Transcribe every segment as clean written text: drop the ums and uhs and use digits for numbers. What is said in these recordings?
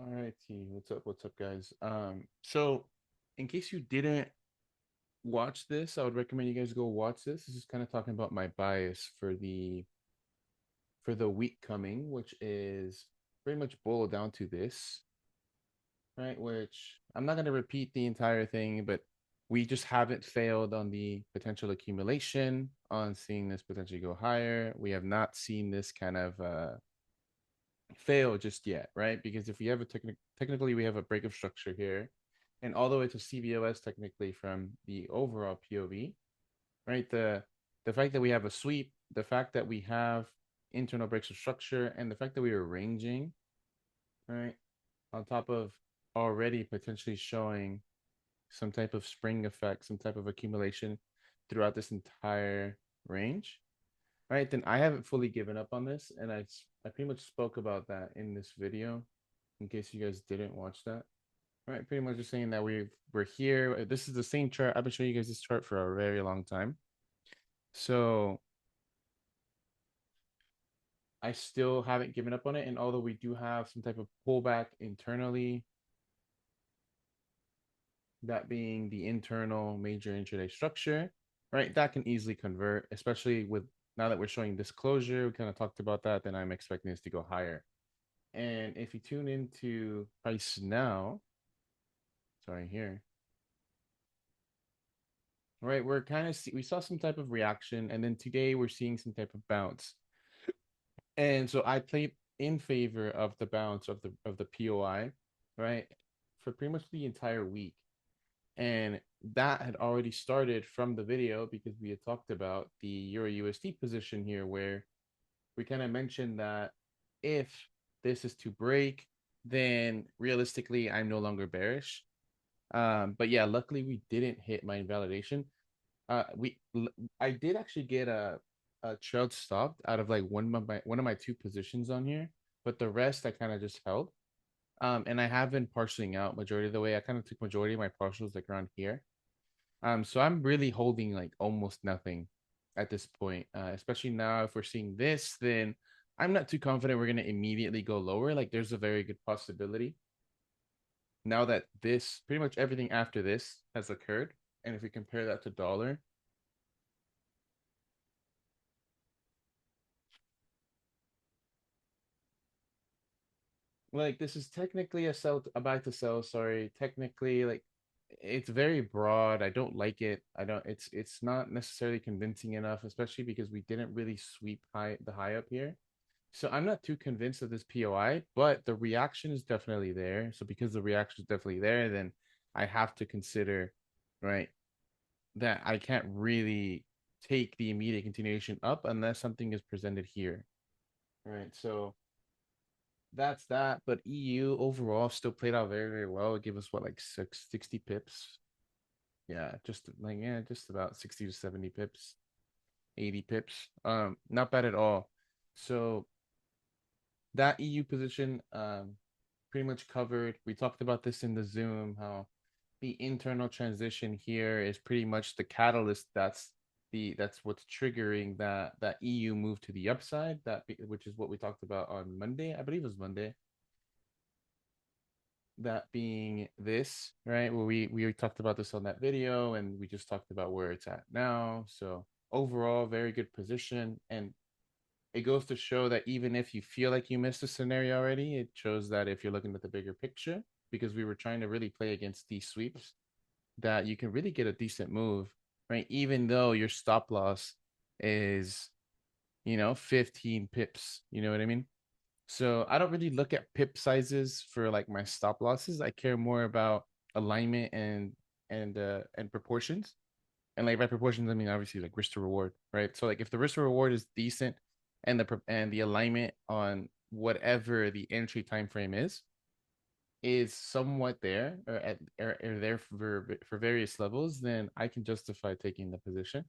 All right, T. What's up? What's up, guys? So in case you didn't watch this, I would recommend you guys go watch this. This is kind of talking about my bias for the week coming, which is pretty much boiled down to this, right? Which I'm not gonna repeat the entire thing, but we just haven't failed on the potential accumulation, on seeing this potentially go higher. We have not seen this kind of fail just yet, right? Because if we have a technically we have a break of structure here, and although it's a CBOS technically from the overall POV, right? The fact that we have a sweep, the fact that we have internal breaks of structure, and the fact that we are ranging, right, on top of already potentially showing some type of spring effect, some type of accumulation throughout this entire range, right? Then I haven't fully given up on this, and I pretty much spoke about that in this video, in case you guys didn't watch that. All right, pretty much just saying that we're here. This is the same chart. I've been showing you guys this chart for a very long time. So I still haven't given up on it. And although we do have some type of pullback internally, that being the internal major intraday structure, right? That can easily convert, especially with now that we're showing disclosure. We kind of talked about that. Then I'm expecting this to go higher. And if you tune into price now, sorry, here, right, we're kind of we saw some type of reaction, and then today we're seeing some type of bounce. And so I played in favor of the bounce of the POI, right, for pretty much the entire week. And that had already started from the video because we had talked about the EURUSD position here, where we kind of mentioned that if this is to break, then realistically I'm no longer bearish. But yeah, luckily we didn't hit my invalidation. We I did actually get a trailed stopped out of like one of my two positions on here, but the rest I kind of just held. And I have been partialing out majority of the way. I kind of took majority of my partials like around here. So I'm really holding like almost nothing at this point. Especially now if we're seeing this, then I'm not too confident we're gonna immediately go lower. Like there's a very good possibility now that this pretty much everything after this has occurred. And if we compare that to dollar, like this is technically a buy to sell, sorry. Technically, like it's very broad. I don't like it. I don't it's not necessarily convincing enough, especially because we didn't really sweep the high up here. So I'm not too convinced of this POI, but the reaction is definitely there. So because the reaction is definitely there, then I have to consider, right, that I can't really take the immediate continuation up unless something is presented here. Right. So that's that. But EU overall still played out very, very well. It gave us what, like 60 pips. Yeah, just about 60 to 70 pips, 80 pips. Not bad at all. So that EU position pretty much covered. We talked about this in the Zoom, how the internal transition here is pretty much the catalyst that's what's triggering that EU move to the upside, which is what we talked about on Monday. I believe it was Monday. That being this, right? Where we talked about this on that video and we just talked about where it's at now. So overall, very good position. And it goes to show that even if you feel like you missed a scenario already, it shows that if you're looking at the bigger picture, because we were trying to really play against these sweeps, that you can really get a decent move, right? Even though your stop loss is, 15 pips. You know what I mean? So I don't really look at pip sizes for like my stop losses. I care more about alignment and proportions. And like by proportions, I mean obviously like risk to reward, right? So like if the risk to reward is decent and the alignment on whatever the entry time frame is somewhat there or there for various levels, then I can justify taking the position.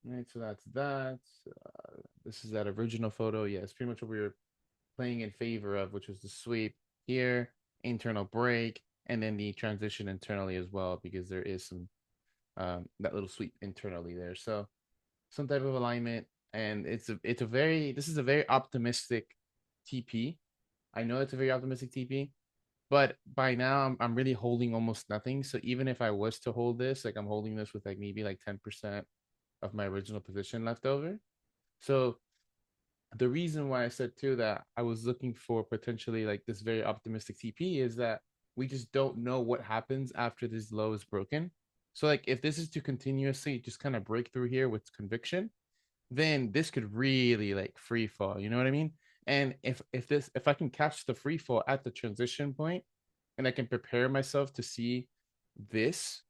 Right, so that's that. This is that original photo. Yeah, it's pretty much what we were playing in favor of, which was the sweep here, internal break, and then the transition internally as well, because there is some that little sweep internally there. So some type of alignment. and this is a very optimistic TP. I know it's a very optimistic TP, but by now I'm really holding almost nothing. So even if I was to hold this, like I'm holding this with like maybe like 10% of my original position left over. So the reason why I said too that I was looking for potentially like this very optimistic TP is that we just don't know what happens after this low is broken. So like if this is to continuously just kind of break through here with conviction, then this could really like free fall. You know what I mean? And if I can catch the free fall at the transition point, and I can prepare myself to see this,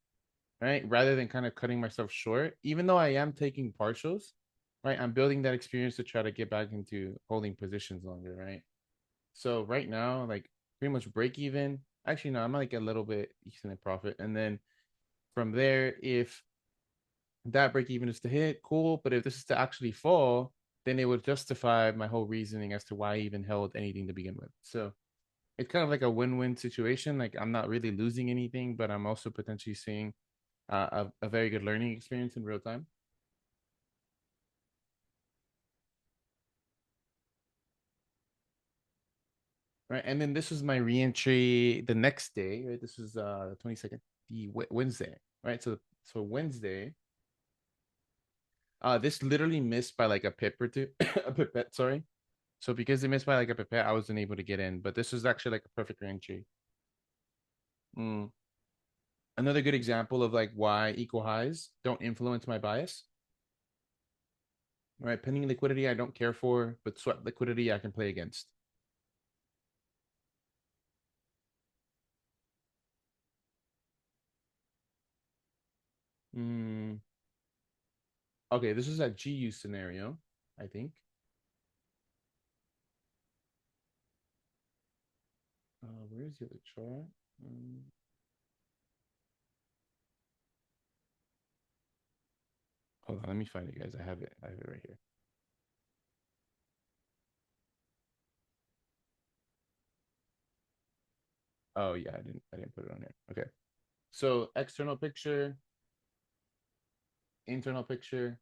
right, rather than kind of cutting myself short, even though I am taking partials, right, I'm building that experience to try to get back into holding positions longer, right? So right now, like pretty much break even. Actually, no, I'm like a little bit decent profit, and then from there, if that break even is to hit, cool. But if this is to actually fall, then it would justify my whole reasoning as to why I even held anything to begin with. So it's kind of like a win-win situation. Like I'm not really losing anything, but I'm also potentially seeing a very good learning experience in real time. Right, and then this was my reentry the next day. Right, this was the 22nd, the Wednesday. Right, so Wednesday, this literally missed by like a pip or two, a pipette. Sorry. So because they missed by like a pipette, I wasn't able to get in. But this was actually like a perfect reentry. Mm. Another good example of like why equal highs don't influence my bias. Right, pending liquidity I don't care for, but swept liquidity I can play against. Mm. Okay, this is a GU scenario, I think. Where's the other chart? Mm. Hold on, let me find it, guys. I have it. I have it right here. Oh yeah, I didn't put it on here. Okay. So external picture, internal picture.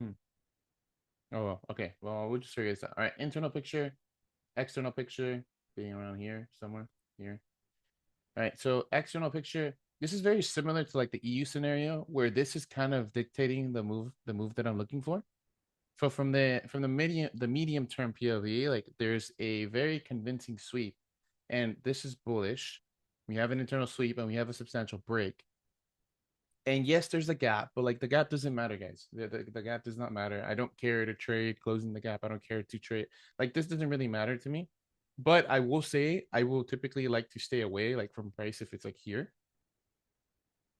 Hmm. Oh well, okay. Well, we'll just show you guys that. All right, internal picture, external picture, being around here somewhere here. All right, so external picture. This is very similar to like the EU scenario where this is kind of dictating the move that I'm looking for. So from the medium term POV, like there's a very convincing sweep, and this is bullish. We have an internal sweep and we have a substantial break. And yes, there's a gap, but like the gap doesn't matter, guys. The gap does not matter. I don't care to trade closing the gap. I don't care to trade. Like this doesn't really matter to me. But I will say I will typically like to stay away like from price if it's like here.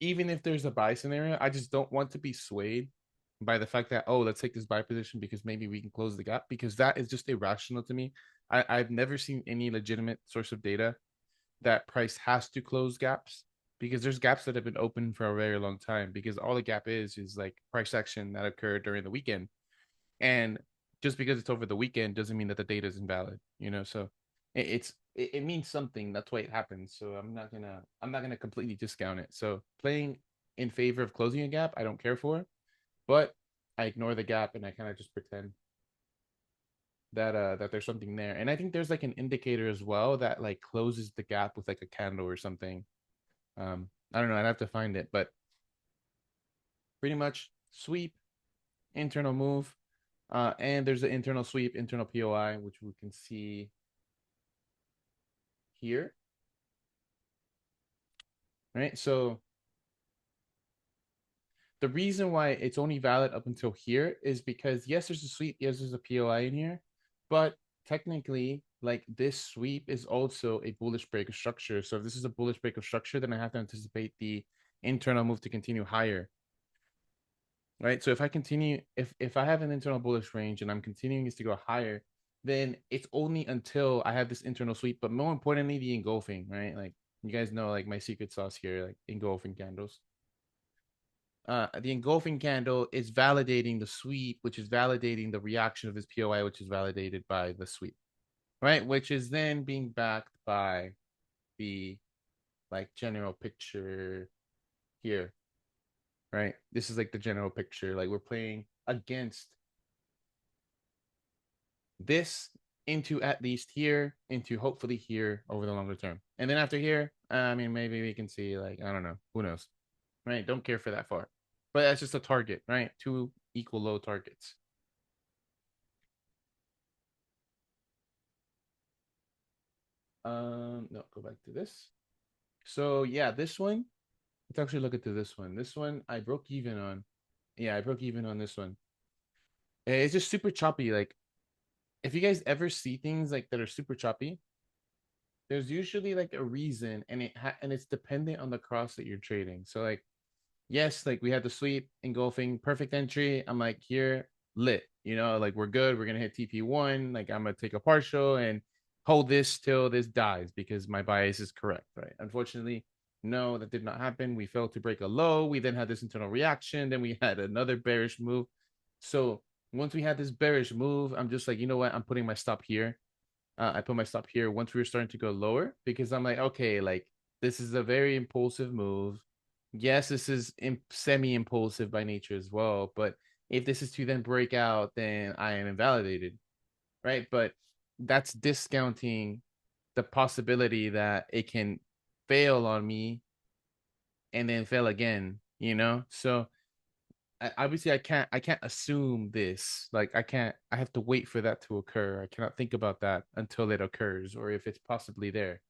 Even if there's a buy scenario, I just don't want to be swayed by the fact that, oh, let's take this buy position because maybe we can close the gap, because that is just irrational to me. I've never seen any legitimate source of data that price has to close gaps, because there's gaps that have been open for a very long time, because all the gap is like price action that occurred during the weekend. And just because it's over the weekend doesn't mean that the data is invalid, you know? So it means something. That's why it happens. So I'm not gonna completely discount it. So playing in favor of closing a gap, I don't care for, but I ignore the gap and I kind of just pretend that there's something there. And I think there's like an indicator as well that like closes the gap with like a candle or something. I don't know, I'd have to find it, but pretty much sweep, internal move, and there's the internal sweep, internal POI, which we can see here, right? So the reason why it's only valid up until here is because yes, there's a sweep, yes, there's a POI in here, but technically, like this sweep is also a bullish break of structure. So if this is a bullish break of structure, then I have to anticipate the internal move to continue higher, right? So if I continue, if I have an internal bullish range and I'm continuing this to go higher, then it's only until I have this internal sweep. But more importantly, the engulfing, right? Like you guys know, like my secret sauce here, like engulfing candles. the engulfing candle is validating the sweep, which is validating the reaction of his POI, which is validated by the sweep, right? Which is then being backed by the like general picture here, right? This is like the general picture. Like we're playing against this into at least here, into hopefully here over the longer term. And then after here, I mean, maybe we can see like, I don't know, who knows, right? Don't care for that far. But that's just a target, right? Two equal low targets. No, go back to this. So yeah, this one, let's actually look into this one. This one I broke even on. Yeah, I broke even on this one. It's just super choppy. Like if you guys ever see things like that are super choppy, there's usually like a reason, and and it's dependent on the cross that you're trading. So like, yes, like we had the sweep, engulfing, perfect entry. I'm like here, lit. You know, like we're good. We're gonna hit TP1. Like I'm gonna take a partial and hold this till this dies because my bias is correct, right? Unfortunately, no, that did not happen. We failed to break a low. We then had this internal reaction. Then we had another bearish move. So once we had this bearish move, I'm just like, you know what? I'm putting my stop here. I put my stop here once we were starting to go lower because I'm like, okay, like this is a very impulsive move. Yes, this is semi-impulsive by nature as well, but if this is to then break out, then I am invalidated, right? But that's discounting the possibility that it can fail on me and then fail again, you know? So obviously I can't assume this. Like I have to wait for that to occur. I cannot think about that until it occurs or if it's possibly there.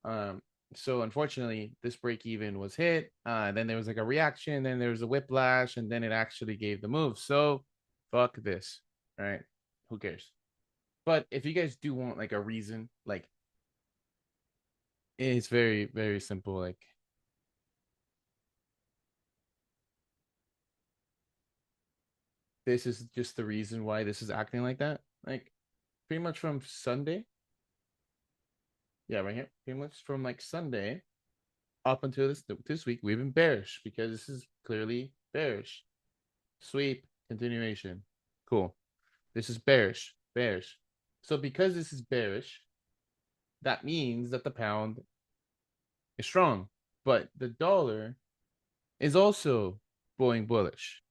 Um so unfortunately this break even was hit. Then there was like a reaction, then there was a whiplash, and then it actually gave the move. So fuck this. All right. Who cares? But if you guys do want like a reason, like it's very, very simple. Like this is just the reason why this is acting like that. Like pretty much from Sunday. Yeah, right here. Pretty much from like Sunday up until this week, we've been bearish because this is clearly bearish. Sweep continuation. Cool. This is bearish. Bearish. So because this is bearish, that means that the pound is strong, but the dollar is also going bullish.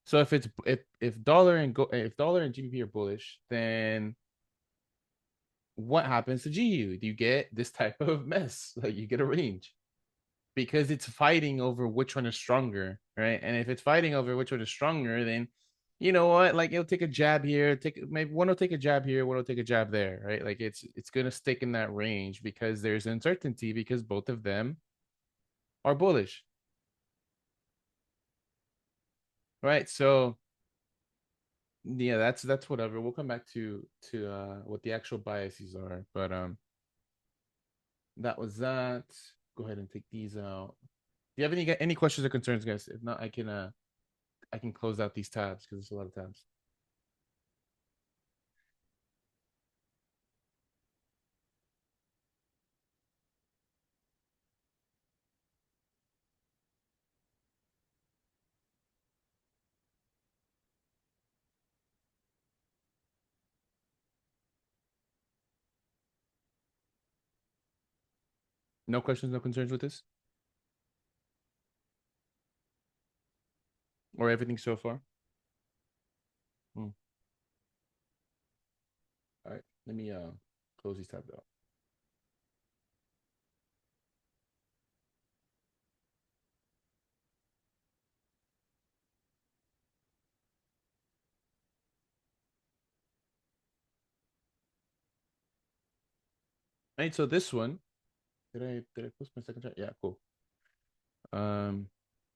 So if dollar and if dollar and GBP are bullish, then what happens to GU? Do you get this type of mess? Like you get a range because it's fighting over which one is stronger, right? And if it's fighting over which one is stronger, then you know what? Like it'll take a jab here, take maybe one will take a jab here, one will take a jab there, right? Like it's gonna stick in that range because there's uncertainty because both of them are bullish, right? So yeah, that's whatever. We'll come back to what the actual biases are, but that was that. Go ahead and take these out. Do you have any questions or concerns, guys? If not, I can close out these tabs because it's a lot of tabs. No questions, no concerns with this, or everything so far. Hmm. All right, let me close these tabs out. All right, so this one, did I post my second chart? Yeah, cool. Um,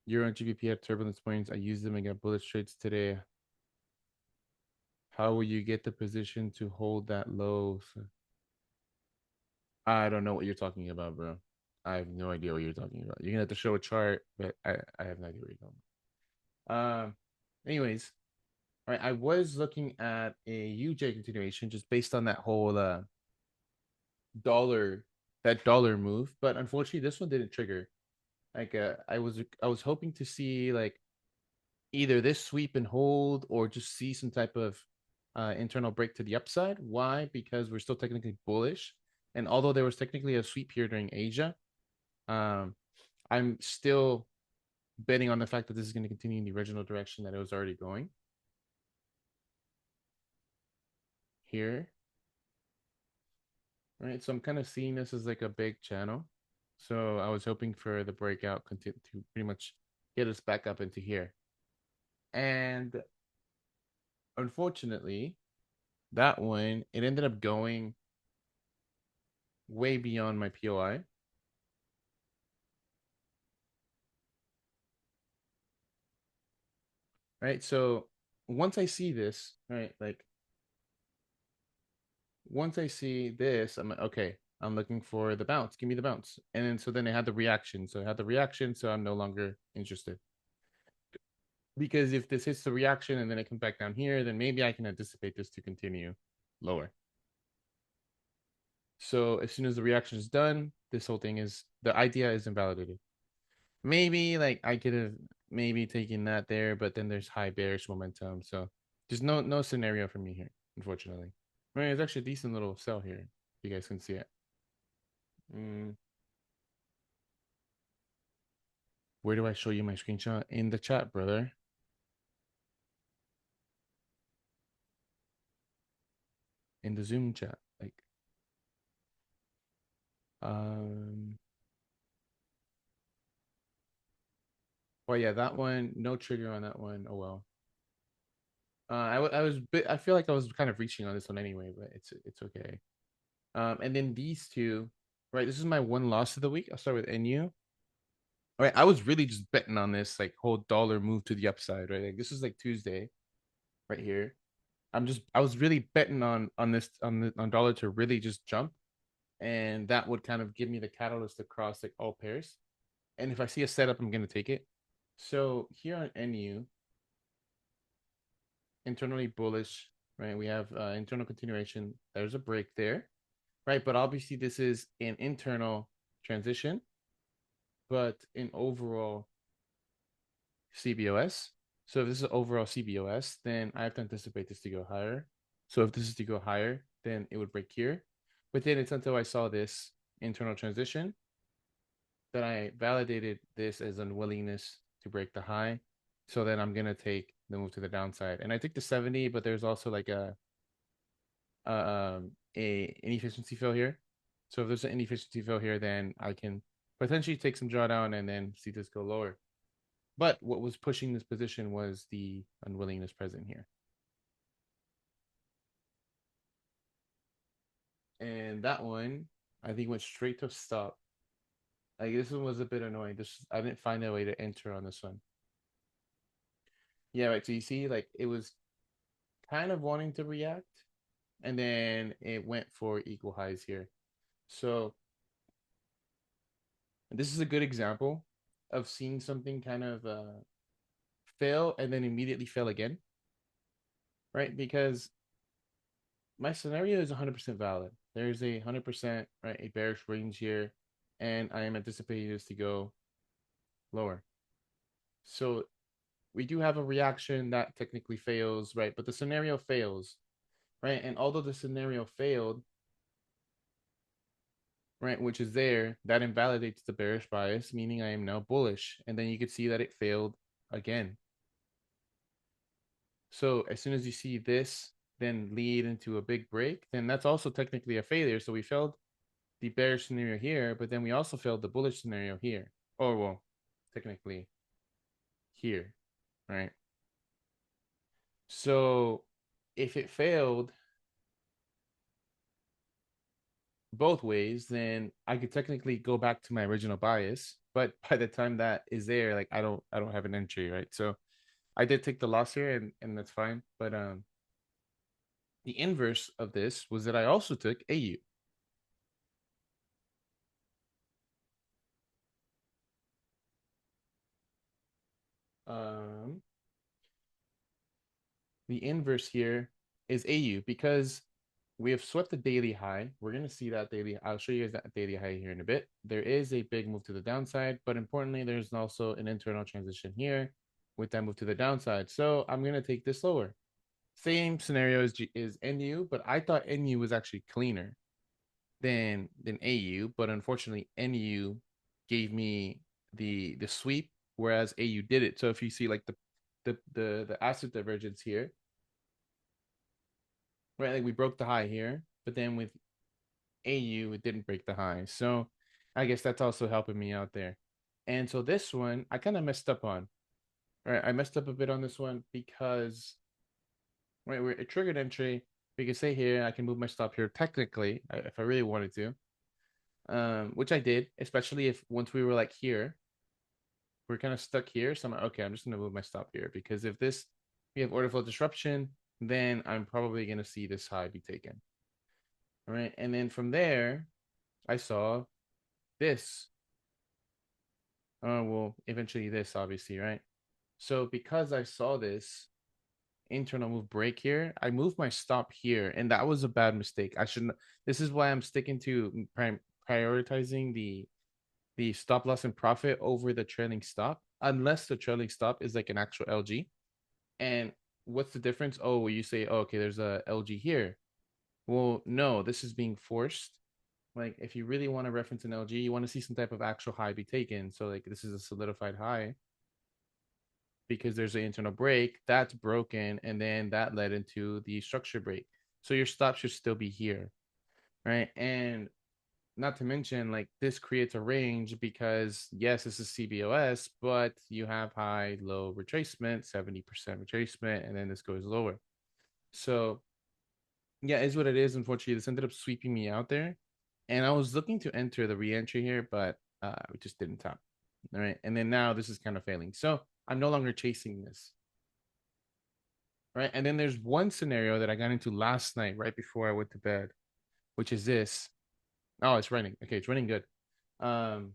Euro and GBP at turbulence points. I used them and got bullish trades today. How will you get the position to hold that low? I don't know what you're talking about, bro. I have no idea what you're talking about. You're gonna have to show a chart, but I have no idea what you're talking about. Anyways, all right. I was looking at a UJ continuation just based on that whole dollar that dollar move, but unfortunately this one didn't trigger. Like I was hoping to see like either this sweep and hold or just see some type of internal break to the upside. Why? Because we're still technically bullish, and although there was technically a sweep here during Asia, um, I'm still betting on the fact that this is going to continue in the original direction that it was already going here. Right, so I'm kind of seeing this as like a big channel. So I was hoping for the breakout to pretty much get us back up into here. And unfortunately, that one, it ended up going way beyond my POI. Right, so once I see this, right, like once I see this, I'm like, okay, I'm looking for the bounce. Give me the bounce. And then so then I had the reaction. So I had the reaction, so I'm no longer interested. Because if this hits the reaction and then it comes back down here, then maybe I can anticipate this to continue lower. So as soon as the reaction is done, this whole thing is the idea is invalidated. Maybe like I could have maybe taken that there, but then there's high bearish momentum. So there's no scenario for me here, unfortunately. I mean, it's actually a decent little sell here. You guys can see it. Where do I show you my screenshot? In the chat, brother. In the Zoom chat. Like, um, well, yeah, that one, no trigger on that one. Oh well. I feel like I was kind of reaching on this one anyway, but it's okay. And then these two, right? This is my one loss of the week. I'll start with NU. All right, I was really just betting on this like whole dollar move to the upside, right? Like this is like Tuesday, right here. I was really betting on this on dollar to really just jump, and that would kind of give me the catalyst across like all pairs. And if I see a setup, I'm gonna take it. So here on NU, internally bullish, right? We have internal continuation. There's a break there, right? But obviously this is an internal transition, but in overall CBOS. So if this is overall CBOS, then I have to anticipate this to go higher. So if this is to go higher, then it would break here. But then it's until I saw this internal transition that I validated this as unwillingness to break the high. So then I'm gonna take the move to the downside, and I took the 70, but there's also like a inefficiency fill here. So if there's an inefficiency fill here, then I can potentially take some drawdown and then see this go lower. But what was pushing this position was the unwillingness present here. And that one, I think went straight to stop. Like this one was a bit annoying. This I didn't find a way to enter on this one. Yeah, right. So you see, like it was kind of wanting to react, and then it went for equal highs here. So this is a good example of seeing something kind of fail and then immediately fail again, right? Because my scenario is 100% valid. There's a 100% right a bearish range here, and I am anticipating this to go lower. So we do have a reaction that technically fails, right? But the scenario fails, right? And although the scenario failed, right, which is there, that invalidates the bearish bias, meaning I am now bullish. And then you could see that it failed again. So as soon as you see this then lead into a big break, then that's also technically a failure. So we failed the bearish scenario here, but then we also failed the bullish scenario here. Or well, technically here, right? So if it failed both ways, then I could technically go back to my original bias. But by the time that is there, like I don't have an entry, right? So I did take the loss here and that's fine. But the inverse of this was that I also took AU. Um the inverse here is AU because we have swept the daily high. We're going to see that daily. I'll show you guys that daily high here in a bit. There is a big move to the downside, but importantly, there's also an internal transition here with that move to the downside. So I'm going to take this lower. Same scenario as NU, but I thought NU was actually cleaner than AU, but unfortunately NU gave me the sweep, whereas AU did it. So if you see like the asset divergence here, right? Like we broke the high here, but then with AU, it didn't break the high. So I guess that's also helping me out there. And so this one, I kind of messed up on. Right, I messed up a bit on this one because right, we're a triggered entry. We can say here, I can move my stop here technically if I really wanted to, which I did, especially if once we were like here, we're kind of stuck here. So I'm like, okay, I'm just gonna move my stop here because if this we have order flow disruption, then I'm probably gonna see this high be taken. All right, and then from there, I saw this. Oh well, eventually this, obviously, right? So because I saw this internal move break here, I moved my stop here, and that was a bad mistake. I shouldn't. This is why I'm sticking to prioritizing the stop loss and profit over the trailing stop, unless the trailing stop is like an actual LG. And what's the difference? Oh, you say, oh, okay, there's a LG here. Well, no, this is being forced. Like, if you really want to reference an LG, you want to see some type of actual high be taken. So, like, this is a solidified high because there's an internal break that's broken, and then that led into the structure break. So your stop should still be here, right? And not to mention, like, this creates a range because yes, this is CBOS, but you have high, low retracement, 70% retracement, and then this goes lower. So yeah, is what it is. Unfortunately, this ended up sweeping me out there, and I was looking to enter the re-entry here, but we just didn't top. All right, and then now this is kind of failing. So I'm no longer chasing this. Right, and then there's one scenario that I got into last night, right before I went to bed, which is this. Oh, it's running. Okay, it's running good. Um,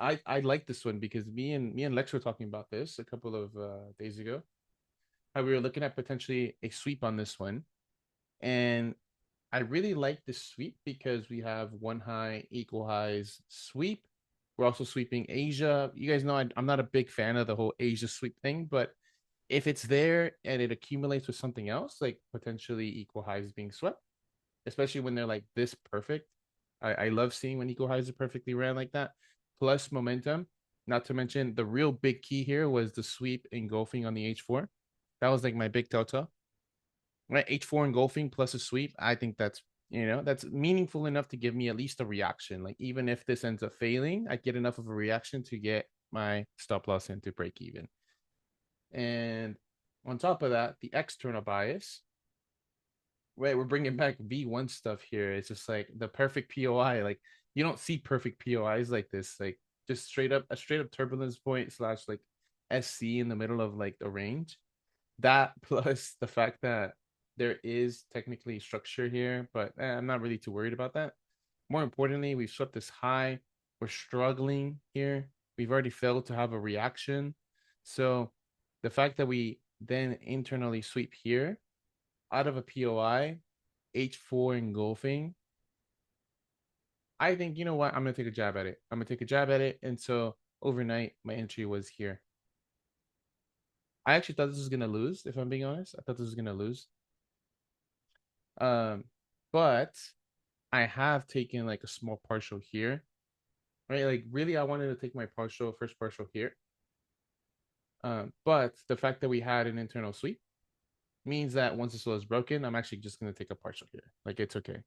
I like this one because me and Lex were talking about this a couple of days ago. How we were looking at potentially a sweep on this one, and I really like this sweep because we have one high, equal highs sweep. We're also sweeping Asia. You guys know I'm not a big fan of the whole Asia sweep thing, but if it's there and it accumulates with something else, like potentially equal highs being swept, especially when they're like this perfect. I love seeing when equal highs are perfectly ran like that. Plus momentum. Not to mention the real big key here was the sweep engulfing on the H4. That was like my big telltale. Right, H4 engulfing plus a sweep. I think that's meaningful enough to give me at least a reaction. Like even if this ends up failing, I get enough of a reaction to get my stop loss into break even. And on top of that, the external bias. Right, we're bringing back V1 stuff here. It's just like the perfect POI. Like you don't see perfect POIs like this. Like just straight up turbulence point slash like SC in the middle of like the range. That plus the fact that there is technically structure here, but I'm not really too worried about that. More importantly, we've swept this high. We're struggling here. We've already failed to have a reaction. So the fact that we then internally sweep here out of a POI, H4 engulfing, I think, you know what? I'm going to take a jab at it. I'm going to take a jab at it. And so overnight, my entry was here. I actually thought this was going to lose, if I'm being honest. I thought this was going to lose. But I have taken like a small partial here, right? Like really, I wanted to take my first partial here. But the fact that we had an internal sweep means that once this was broken, I'm actually just going to take a partial here. Like it's okay.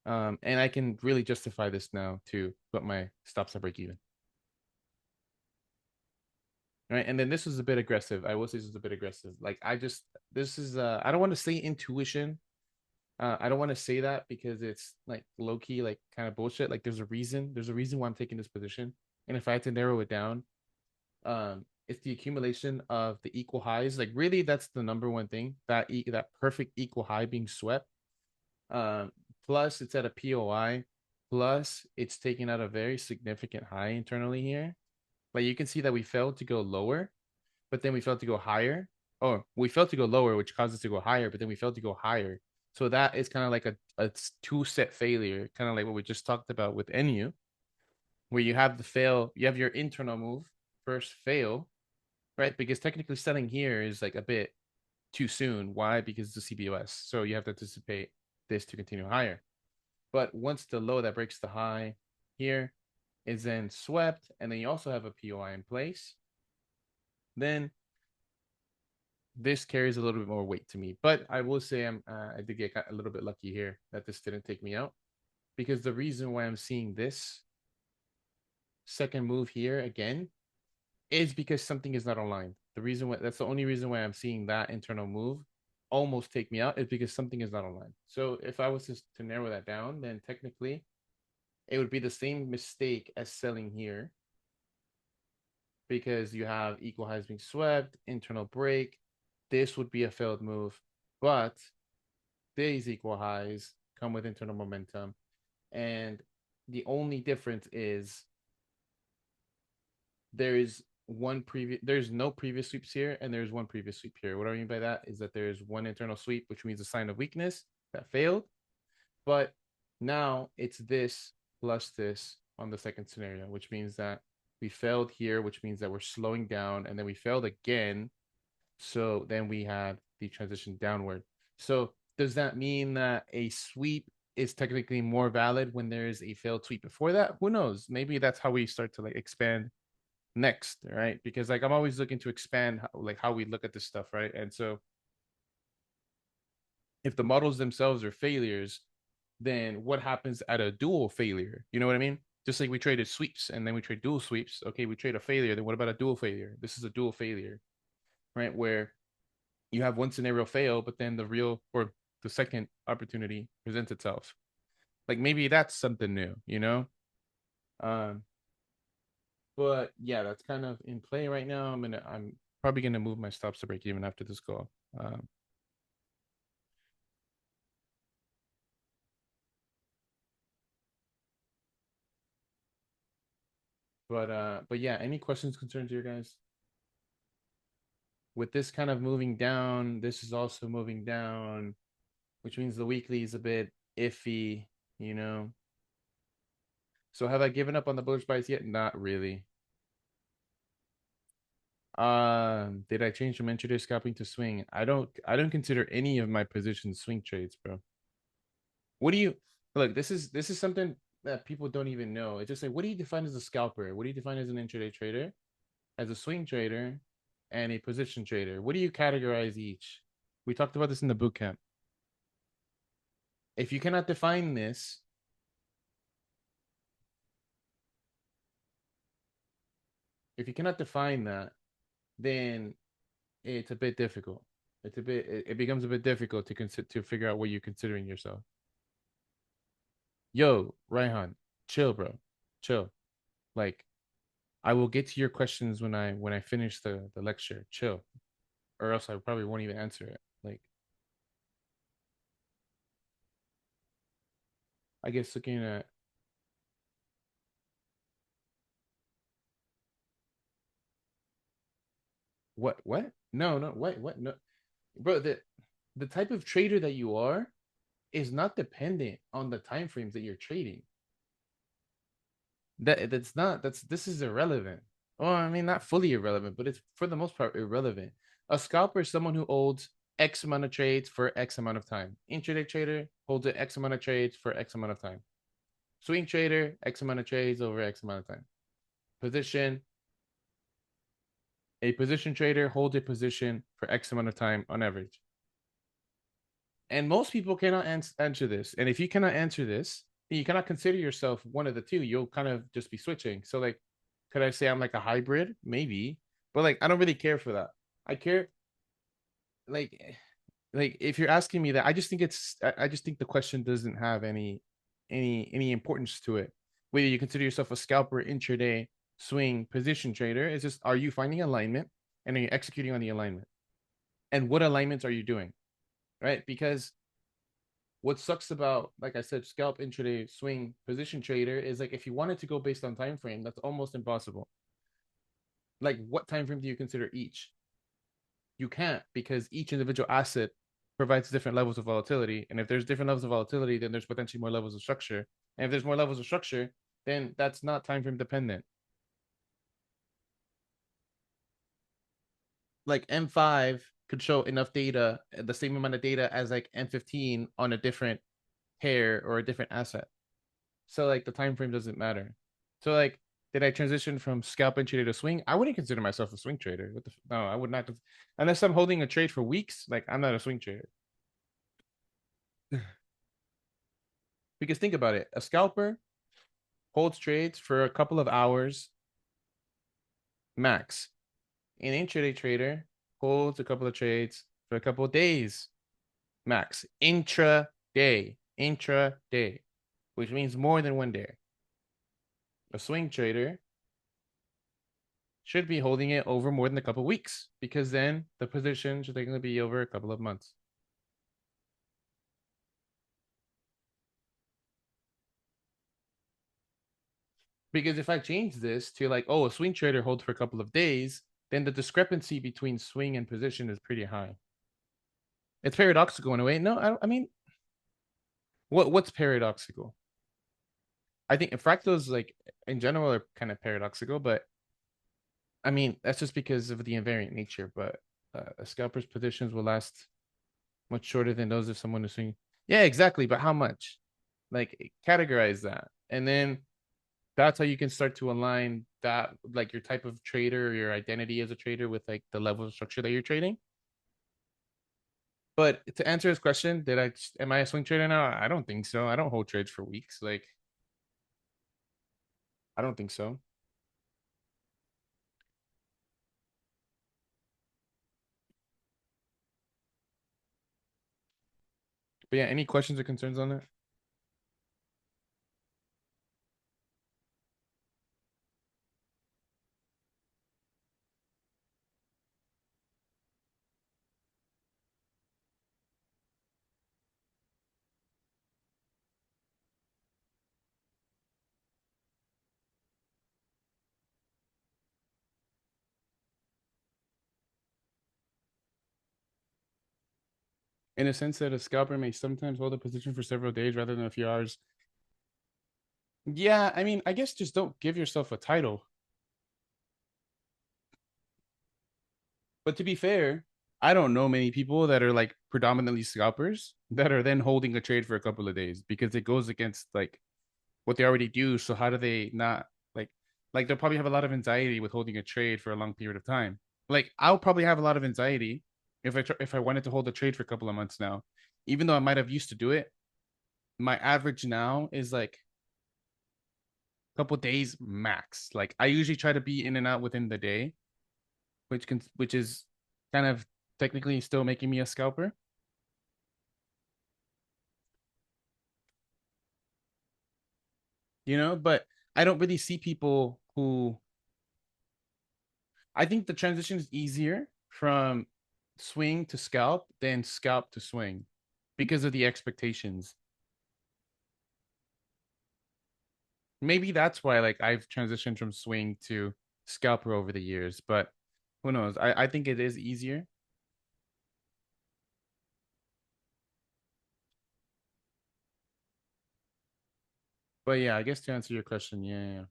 And I can really justify this now to put my stops at break even. Right, and then this was a bit aggressive. I will say this is a bit aggressive. Like this is I don't want to say intuition. I don't want to say that because it's like low key, like kind of bullshit. Like there's a reason. There's a reason why I'm taking this position. And if I had to narrow it down, it's the accumulation of the equal highs. Like really, that's the number one thing. That perfect equal high being swept. Plus it's at a POI. Plus it's taking out a very significant high internally here. Like you can see that we failed to go lower, but then we failed to go higher. Or we failed to go lower, which caused us to go higher, but then we failed to go higher. So that is kind of like a two-set failure, kind of like what we just talked about with NU, where you have the fail, you have your internal move first fail, right? Because technically selling here is like a bit too soon. Why? Because it's the CBOS. So you have to anticipate this to continue higher. But once the low that breaks the high here is then swept, and then you also have a POI in place, then this carries a little bit more weight to me. But I will say I did get a little bit lucky here that this didn't take me out, because the reason why I'm seeing this second move here again is because something is not aligned. The reason why, that's the only reason why I'm seeing that internal move almost take me out, is because something is not aligned. So if I was to narrow that down, then technically it would be the same mistake as selling here, because you have equal highs being swept, internal break. This would be a failed move, but these equal highs come with internal momentum. And the only difference is there's no previous sweeps here, and there's one previous sweep here. What I mean by that is that there's one internal sweep, which means a sign of weakness that failed. But now it's this plus this on the second scenario, which means that we failed here, which means that we're slowing down, and then we failed again. So then we had the transition downward. So does that mean that a sweep is technically more valid when there is a failed sweep before that? Who knows? Maybe that's how we start to like expand next, right? Because like I'm always looking to expand like how we look at this stuff, right? And so if the models themselves are failures, then what happens at a dual failure? You know what I mean? Just like we traded sweeps and then we trade dual sweeps. Okay, we trade a failure. Then what about a dual failure? This is a dual failure, right? Where you have one scenario fail, but then the real or the second opportunity presents itself. Like maybe that's something new, you know? Um, but yeah, that's kind of in play right now. I'm probably gonna move my stops to break even after this call. Um, but yeah, any questions, concerns here, guys? With this kind of moving down, this is also moving down, which means the weekly is a bit iffy, you know. So have I given up on the bullish bias yet? Not really. Did I change from intraday scalping to swing? I don't consider any of my positions swing trades, bro. What do you look? This is something that people don't even know. It's just like, what do you define as a scalper? What do you define as an intraday trader? As a swing trader and a position trader? What do you categorize each? We talked about this in the boot camp. If you cannot define this, if you cannot define that, then it's a bit difficult. It becomes a bit difficult to figure out what you're considering yourself. Yo, Raihan, chill, bro. Chill. Like, I will get to your questions when I finish the lecture. Chill. Or else I probably won't even answer it. Like, I guess looking at what? No, no, what? No. Bro, the type of trader that you are is not dependent on the time frames that you're trading. That's not that's this is irrelevant. Well, I mean, not fully irrelevant, but it's for the most part irrelevant. A scalper is someone who holds X amount of trades for X amount of time. Intraday trader holds an X amount of trades for X amount of time. Swing trader, X amount of trades over X amount of time. Position, a position trader holds a position for X amount of time on average. And most people cannot answer this. And if you cannot answer this, you cannot consider yourself one of the two. You'll kind of just be switching. So, like, could I say I'm like a hybrid? Maybe, but like, I don't really care for that. I care, like, if you're asking me that, I just think I just think the question doesn't have any importance to it. Whether you consider yourself a scalper, intraday, swing, position trader, it's just, are you finding alignment and are you executing on the alignment? And what alignments are you doing? Right? Because what sucks about, like I said, scalp, intraday, swing, position trader is like, if you wanted to go based on time frame, that's almost impossible. Like, what time frame do you consider each? You can't, because each individual asset provides different levels of volatility. And if there's different levels of volatility, then there's potentially more levels of structure. And if there's more levels of structure, then that's not time frame dependent. Like M5 could show enough data, the same amount of data as like M15 on a different pair or a different asset. So like the time frame doesn't matter. So like, did I transition from scalping trader to swing? I wouldn't consider myself a swing trader. What the no, I would not. Unless I'm holding a trade for weeks, like I'm not a swing trader. Because think about it, a scalper holds trades for a couple of hours max. An intraday trader holds a couple of trades for a couple of days max. Intraday, which means more than 1 day. A swing trader should be holding it over more than a couple of weeks because then the position should technically be over a couple of months. Because if I change this to like, oh, a swing trader holds for a couple of days, then the discrepancy between swing and position is pretty high. It's paradoxical in a way. No, I mean, what's paradoxical? I think fractals, like in general, are kind of paradoxical, but I mean that's just because of the invariant nature. But a scalper's positions will last much shorter than those of someone who's swinging. Yeah, exactly. But how much? Like categorize that, and then that's how you can start to align that, like your type of trader, your identity as a trader, with like the level of structure that you're trading. But to answer his question, am I a swing trader now? I don't think so. I don't hold trades for weeks. Like, I don't think so. But yeah, any questions or concerns on that? In a sense that a scalper may sometimes hold a position for several days rather than a few hours. Yeah, I mean, I guess just don't give yourself a title. But to be fair, I don't know many people that are like predominantly scalpers that are then holding a trade for a couple of days because it goes against like what they already do. So how do they not like they'll probably have a lot of anxiety with holding a trade for a long period of time. Like I'll probably have a lot of anxiety if I wanted to hold a trade for a couple of months now, even though I might have used to do it. My average now is like a couple days max. Like I usually try to be in and out within the day, which is kind of technically still making me a scalper. But I don't really see people who I think the transition is easier from swing to scalp than scalp to swing because of the expectations. Maybe that's why like I've transitioned from swing to scalper over the years, but who knows? I think it is easier. But yeah, I guess to answer your question, yeah.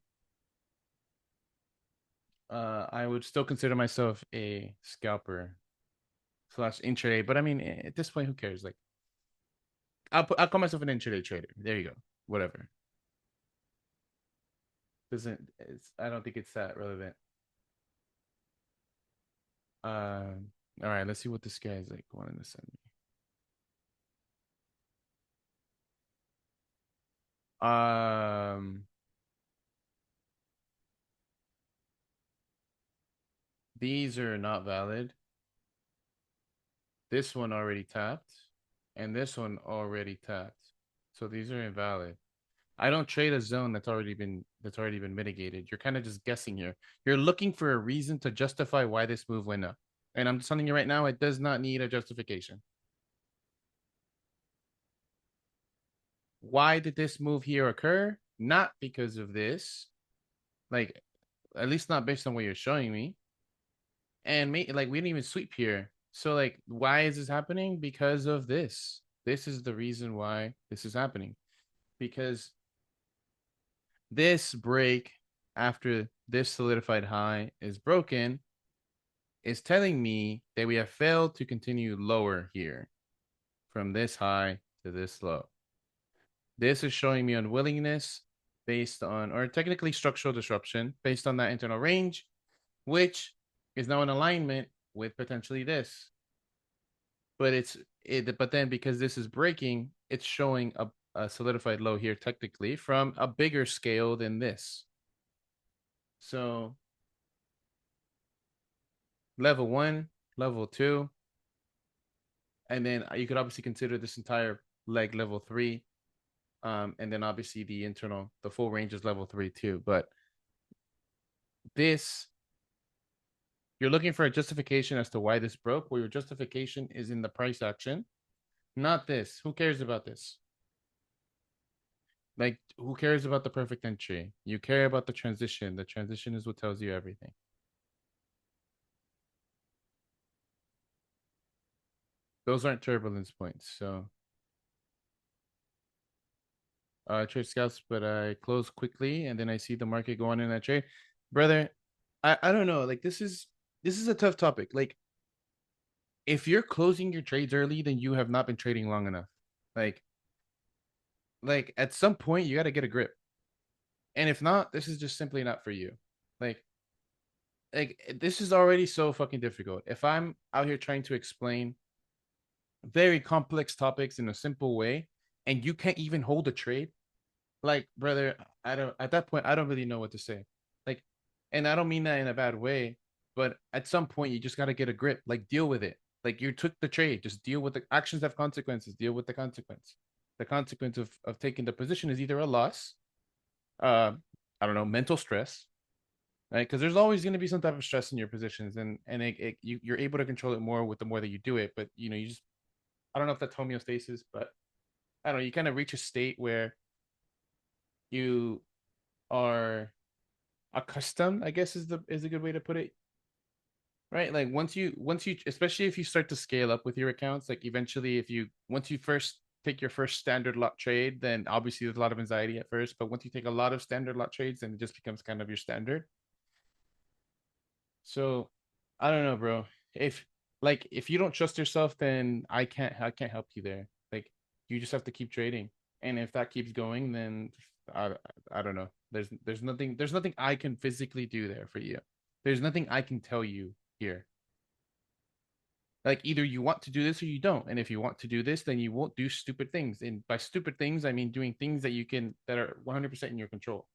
I would still consider myself a scalper slash intraday, but I mean at this point, who cares? Like I'll call myself an intraday trader. There you go. Whatever. I don't think it's that relevant. All right, let's see what this guy is like wanting to send me. Um, these are not valid. This one already tapped, and this one already tapped. So these are invalid. I don't trade a zone that's already been mitigated. You're kind of just guessing here. You're looking for a reason to justify why this move went up. And I'm telling you right now, it does not need a justification. Why did this move here occur? Not because of this. Like, at least not based on what you're showing me. And like we didn't even sweep here. So like, why is this happening? Because of this. This is the reason why this is happening. Because this break after this solidified high is broken is telling me that we have failed to continue lower here from this high to this low. This is showing me unwillingness based on, or technically structural disruption based on that internal range, which is now in alignment with potentially this. But then because this is breaking, it's showing a solidified low here technically from a bigger scale than this. So level 1, level 2, and then you could obviously consider this entire leg level 3. And then obviously the full range is level 3 too. But this, you're looking for a justification as to why this broke. Well, your justification is in the price action, not this. Who cares about this? Like, who cares about the perfect entry? You care about the transition. The transition is what tells you everything. Those aren't turbulence points. So, trade scalps, but I close quickly and then I see the market go on in that trade. Brother, I don't know. Like, this is a tough topic. Like, if you're closing your trades early, then you have not been trading long enough. Like, at some point you got to get a grip. And if not, this is just simply not for you. Like, this is already so fucking difficult. If I'm out here trying to explain very complex topics in a simple way and you can't even hold a trade, like, brother, I don't, at that point I don't really know what to say. Like, and I don't mean that in a bad way, but at some point you just got to get a grip, like deal with it. Like, you took the trade, just deal with the actions have consequences, deal with the consequence. The consequence of taking the position is either a loss, uh I don't know, mental stress, right? Because there's always going to be some type of stress in your positions, and you're able to control it more with the more that you do it. But you just, I don't know if that's homeostasis, but I don't know, you kind of reach a state where you are accustomed, I guess is a good way to put it, right? Like, once you especially if you start to scale up with your accounts, like eventually, if you once you first take your first standard lot trade, then obviously there's a lot of anxiety at first, but once you take a lot of standard lot trades, then it just becomes kind of your standard. So I don't know, bro. If you don't trust yourself, then I can't help you there. Like, you just have to keep trading. And if that keeps going, then I I don't know. There's nothing I can physically do there for you. There's nothing I can tell you here. Like, either you want to do this or you don't. And if you want to do this, then you won't do stupid things. And by stupid things, I mean doing things that are 100% in your control.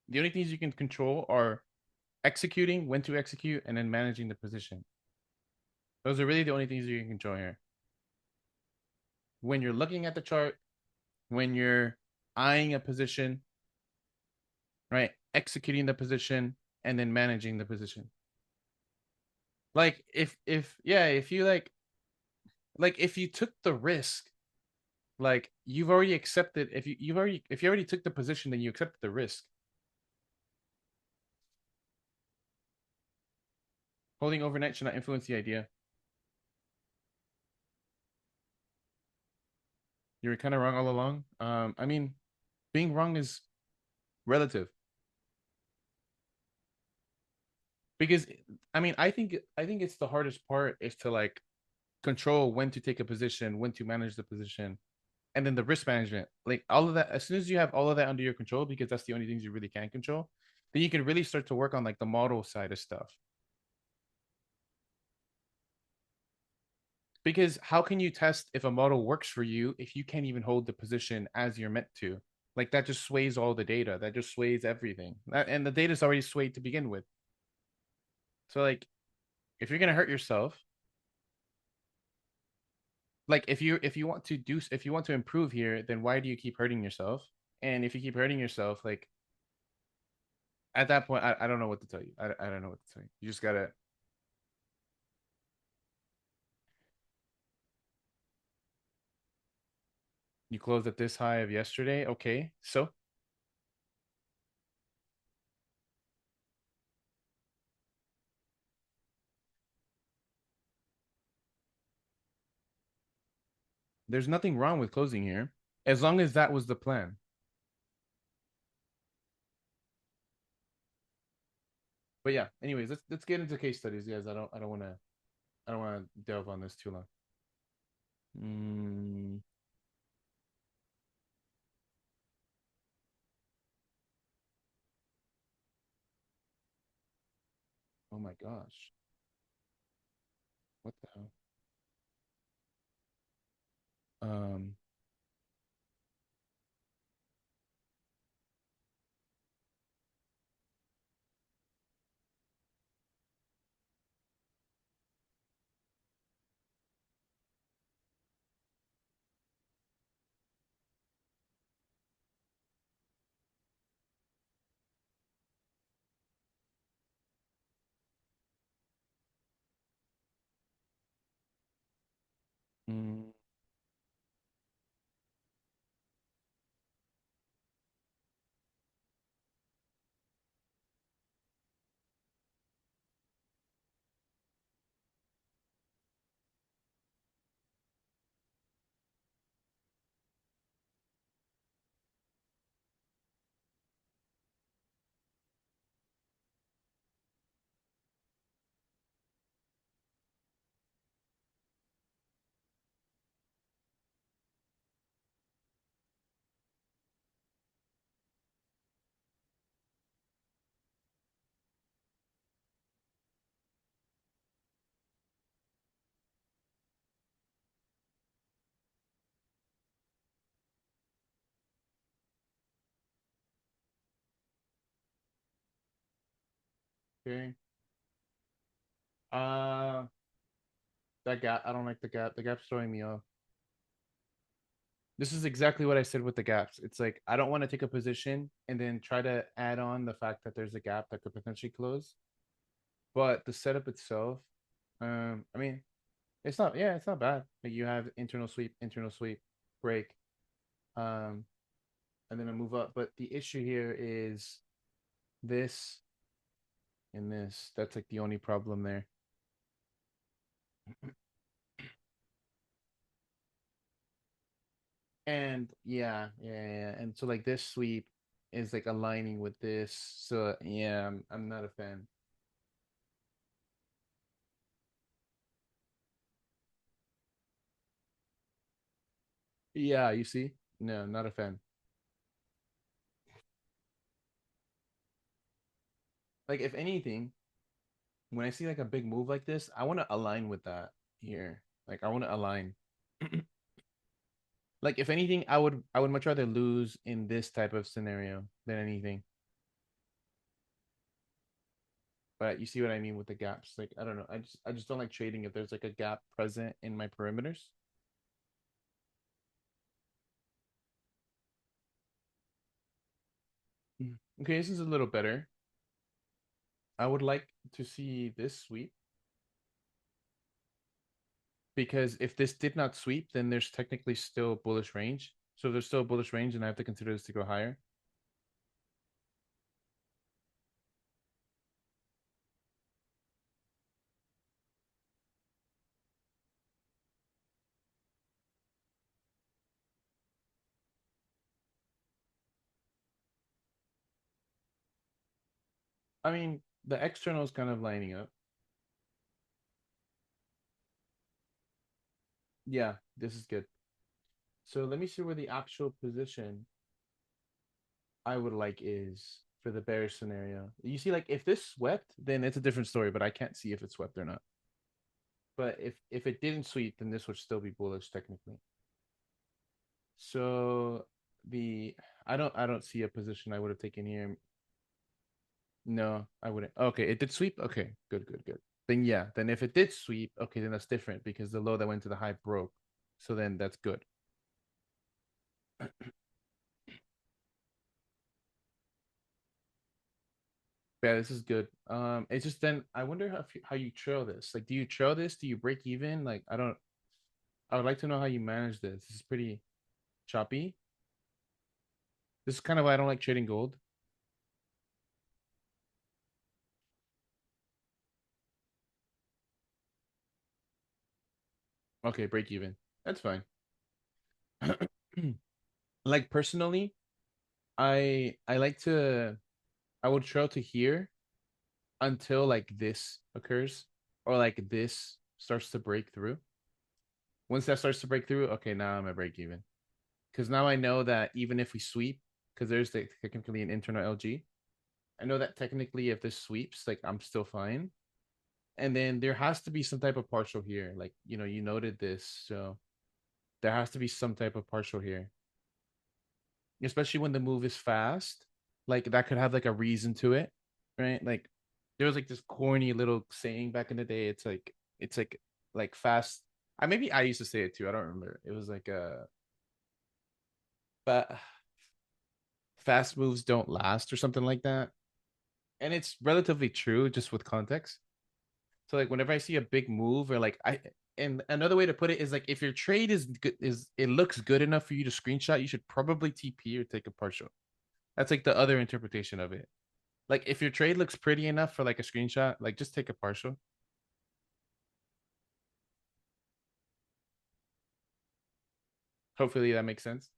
The only things you can control are executing, when to execute, and then managing the position. Those are really the only things you can control here. When you're looking at the chart, when you're eyeing a position, right? Executing the position and then managing the position. Like, if yeah, if you like if you took the risk, like, you've already accepted, if you already took the position, then you accepted the risk. Holding overnight should not influence the idea. You were kind of wrong all along. I mean, being wrong is relative. Because I mean, I think it's the hardest part is to, like, control when to take a position, when to manage the position, and then the risk management. Like, all of that, as soon as you have all of that under your control, because that's the only things you really can control, then you can really start to work on, like, the model side of stuff. Because how can you test if a model works for you if you can't even hold the position as you're meant to? Like, that just sways all the data. That just sways everything. And the data's already swayed to begin with. So, like, if you're gonna hurt yourself, like, if you want to improve here, then why do you keep hurting yourself? And if you keep hurting yourself, like, at that point, I don't know what to tell you. I don't know what to tell you. You just gotta, you closed at this high of yesterday. Okay, so There's nothing wrong with closing here, as long as that was the plan. But yeah, anyways, let's get into case studies, guys. I don't want to delve on this too long. Mm, oh my gosh, what the hell? Um, mm, okay. Uh, that gap. I don't like the gap. The gap's throwing me off. This is exactly what I said with the gaps. It's like I don't want to take a position and then try to add on the fact that there's a gap that could potentially close. But the setup itself, I mean, it's not. Yeah, it's not bad. Like you have internal sweep, break, um, and then a move up. But the issue here is this and this. That's like the only problem there. And yeah. And so like this sweep is like aligning with this. So yeah, I'm not a fan. Yeah, you see? No, not a fan. Like if anything, when I see like a big move like this, I want to align with that here. Like I want to align. Like if anything, I would much rather lose in this type of scenario than anything. But you see what I mean with the gaps. Like I don't know. I just don't like trading if there's like a gap present in my perimeters. Mm. Okay, this is a little better. I would like to see this sweep because if this did not sweep, then there's technically still bullish range. So if there's still a bullish range, and I have to consider this to go higher. I mean, the external is kind of lining up. Yeah, this is good. So let me see where the actual position I would like is for the bearish scenario. You see, like if this swept, then it's a different story, but I can't see if it swept or not. But if it didn't sweep, then this would still be bullish technically. So the I don't see a position I would have taken here. No, I wouldn't. Okay, it did sweep. Okay, good. Then yeah, then if it did sweep, okay, then that's different because the low that went to the high broke. So then that's good. Yeah, this is good. It's just then I wonder how you trail this. Like, do you trail this? Do you break even? Like, I don't. I would like to know how you manage this. This is pretty choppy. This is kind of why I don't like trading gold. Okay, break even. That's fine. Like personally, I like to I would trail to here until like this occurs or like this starts to break through. Once that starts to break through, okay, now I'm at break even. Because now I know that even if we sweep, because there's technically an internal LG, I know that technically if this sweeps, like I'm still fine. And then there has to be some type of partial here. Like, you noted this. So there has to be some type of partial here, especially when the move is fast. Like that could have like a reason to it, right? Like there was like this corny little saying back in the day. It's like fast. I used to say it too. I don't remember. It was like but fast moves don't last or something like that. And it's relatively true just with context. So like whenever I see a big move or like I and another way to put it is like if your trade is good is it looks good enough for you to screenshot, you should probably TP or take a partial. That's like the other interpretation of it. Like if your trade looks pretty enough for like a screenshot, like just take a partial. Hopefully that makes sense.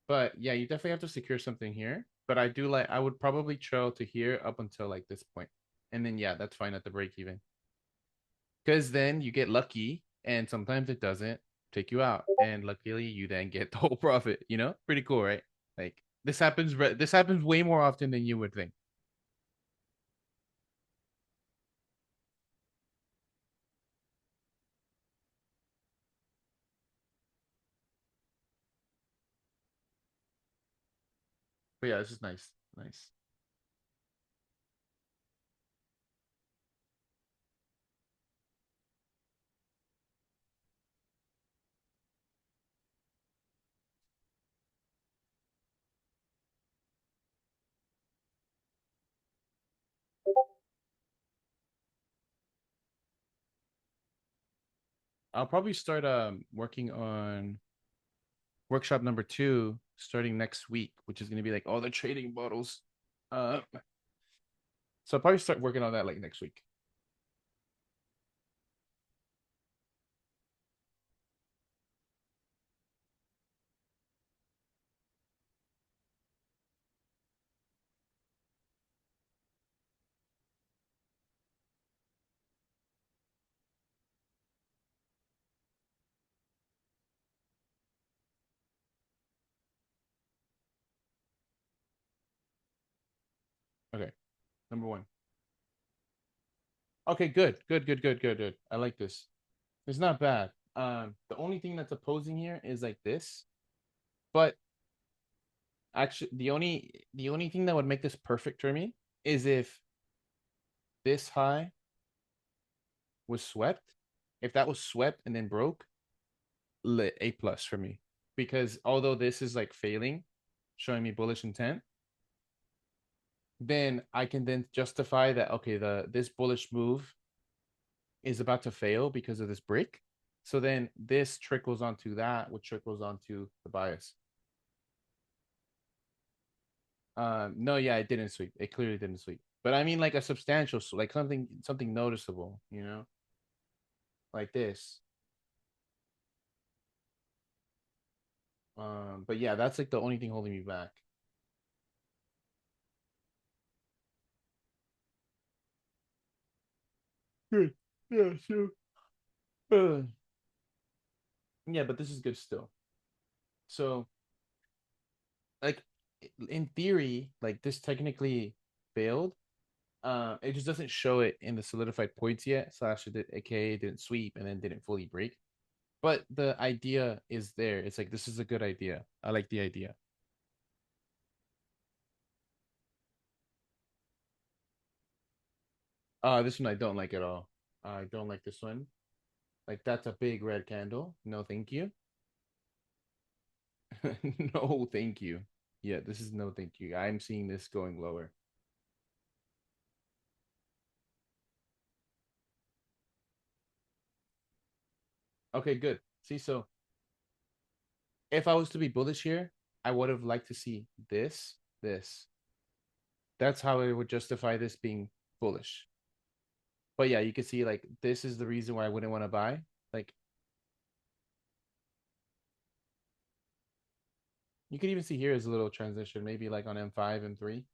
But yeah, you definitely have to secure something here. But I would probably trail to here up until like this point. And then yeah, that's fine at the break even. Because then you get lucky and sometimes it doesn't take you out. And luckily you then get the whole profit, Pretty cool, right? Like this happens way more often than you would think. But yeah, this is nice. Nice. I'll probably start working on workshop number 2 starting next week, which is gonna be like all the trading bottles. So I'll probably start working on that like next week. Okay, number 1. Okay, good, good, good, good, good, good. I like this. It's not bad. The only thing that's opposing here is like this, but actually the only thing that would make this perfect for me is if this high was swept. If that was swept and then broke, lit A plus for me. Because although this is like failing, showing me bullish intent, then I can then justify that okay, the this bullish move is about to fail because of this break. So then this trickles onto that, which trickles onto the bias. No, yeah, it didn't sweep. It clearly didn't sweep. But I mean like a substantial, like something noticeable, like this. But yeah, that's like the only thing holding me back. Good. Yeah, sure. Uh, yeah, but this is good still. So, like, in theory, like this technically failed. It just doesn't show it in the solidified points yet. Slash, it did, aka didn't sweep and then didn't fully break. But the idea is there. It's like this is a good idea. I like the idea. This one I don't like at all. I don't like this one. Like that's a big red candle. No, thank you. No, thank you. Yeah, this is no thank you. I'm seeing this going lower. Okay, good. See, so if I was to be bullish here, I would have liked to see this. That's how I would justify this being bullish. But yeah, you can see like this is the reason why I wouldn't want to buy. Like You could even see here is a little transition, maybe like on M5 and 3.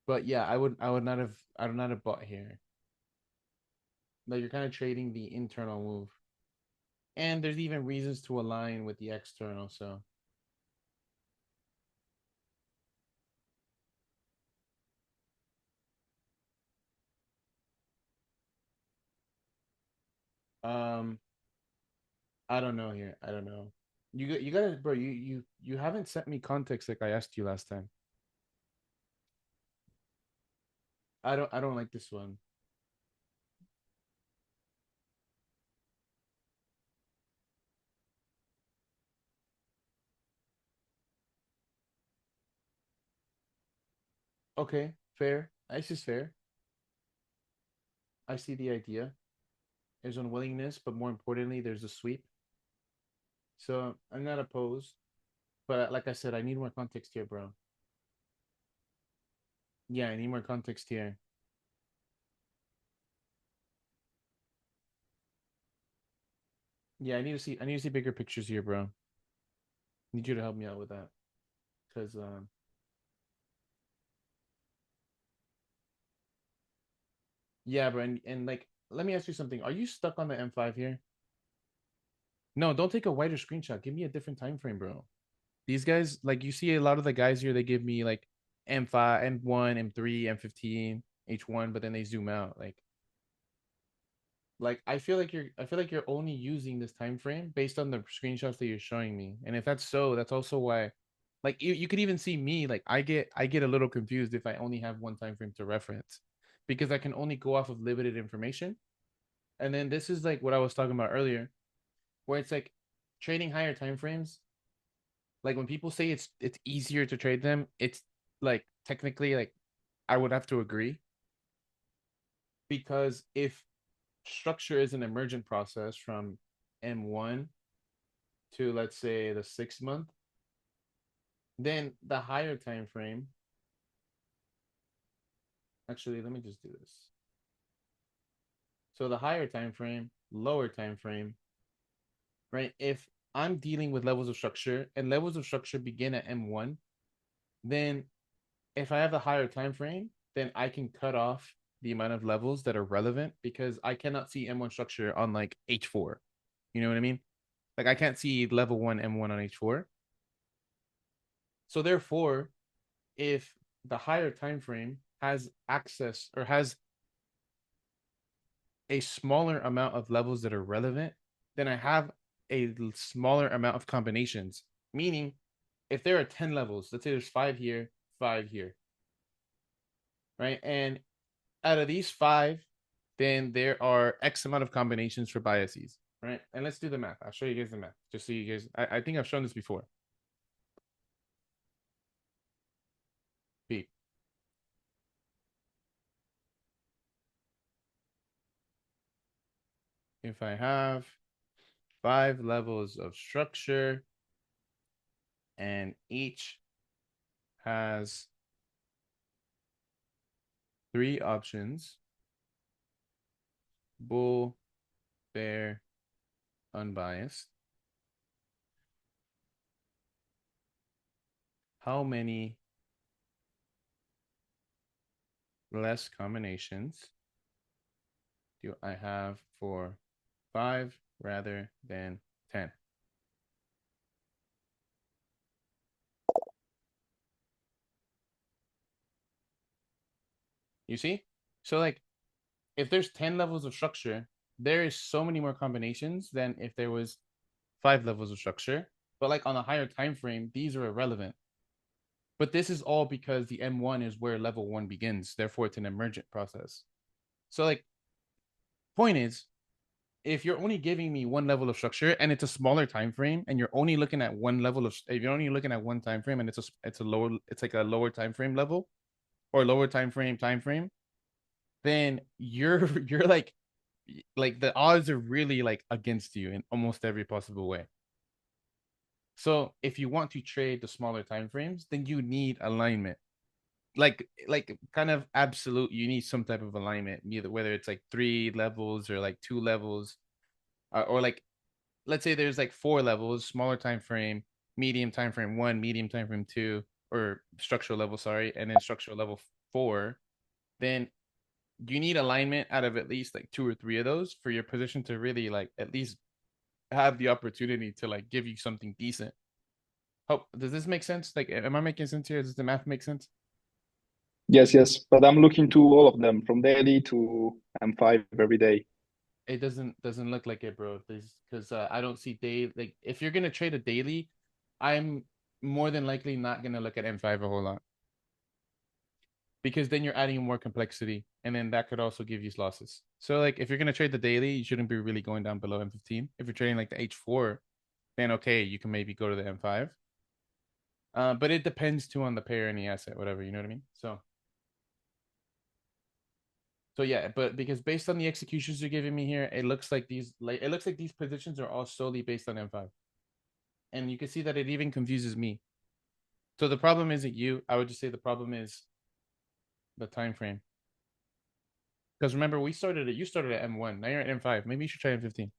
But yeah, I would not have bought here. Like you're kind of trading the internal move. And there's even reasons to align with the external, so um I don't know here. I don't know. You gotta, bro, you haven't sent me context like I asked you last time. I don't like this one. Okay, fair. This is fair. I see the idea. There's unwillingness, but more importantly, there's a sweep. So I'm not opposed. But like I said, I need more context here, bro. Yeah, I need more context here. Yeah, I need to see bigger pictures here, bro. Need you to help me out with that. Cause yeah, bro, and like let me ask you something. Are you stuck on the M5 here? No, don't take a wider screenshot. Give me a different time frame, bro. These guys, like you see a lot of the guys here, they give me like M5, M1, M3, M15, H1, but then they zoom out. Like I feel like you're only using this time frame based on the screenshots that you're showing me. And if that's so, that's also why like you could even see me like I get a little confused if I only have one time frame to reference because I can only go off of limited information. And then this is like what I was talking about earlier, where it's like trading higher time frames. Like when people say it's easier to trade them, it's like technically like I would have to agree because if structure is an emergent process from M1 to let's say the 6 month, then the higher time frame. Actually, let me just do this. So the higher time frame, lower time frame, right? If I'm dealing with levels of structure and levels of structure begin at M1, then if I have a higher time frame, then I can cut off the amount of levels that are relevant because I cannot see M1 structure on like H4. You know what I mean? Like I can't see level 1 M1 on H4. So therefore, if the higher time frame has access or has a smaller amount of levels that are relevant, then I have a smaller amount of combinations. Meaning, if there are 10 levels, let's say there's 5 here, right? And out of these 5, then there are X amount of combinations for biases, right? And let's do the math. I'll show you guys the math just so you guys, I think I've shown this before. B. If I have 5 levels of structure and each has 3 options: bull, bear, unbiased. How many less combinations do I have for 5 rather than 10? You see? So like if there's 10 levels of structure, there is so many more combinations than if there was 5 levels of structure. But like on a higher time frame, these are irrelevant. But this is all because the M1 is where level 1 begins. Therefore, it's an emergent process. So like point is, if you're only giving me one level of structure and it's a smaller time frame and you're only looking at one level of if you're only looking at one time frame and it's a lower it's like a lower time frame level or lower time frame, then you're like the odds are really like against you in almost every possible way. So if you want to trade the smaller time frames, then you need alignment. Like kind of absolute, you need some type of alignment, either whether it's like 3 levels or like 2 levels, or like let's say there's like 4 levels: smaller time frame, medium time frame 1, medium time frame 2, or structural level, sorry, and then structural level 4, then you need alignment out of at least like 2 or 3 of those for your position to really like at least have the opportunity to like give you something decent. Hope, does this make sense? Like, am I making sense here? Does the math make sense? Yes, yes. But I'm looking to all of them from daily to M5 every day. It doesn't look like it, bro. Because I don't see day, like if you're gonna trade a daily, I'm more than likely not gonna look at M5 a whole lot, because then you're adding more complexity, and then that could also give you losses. So like if you're gonna trade the daily, you shouldn't be really going down below M15. If you're trading like the H4, then okay, you can maybe go to the M5. But it depends too on the pair and the asset, whatever, you know what I mean? So yeah, but because based on the executions you're giving me here, it looks like these positions are all solely based on M5. And you can see that it even confuses me. So the problem isn't you. I would just say the problem is the time frame. Because remember, you started at M1. Now you're at M5. Maybe you should try M15.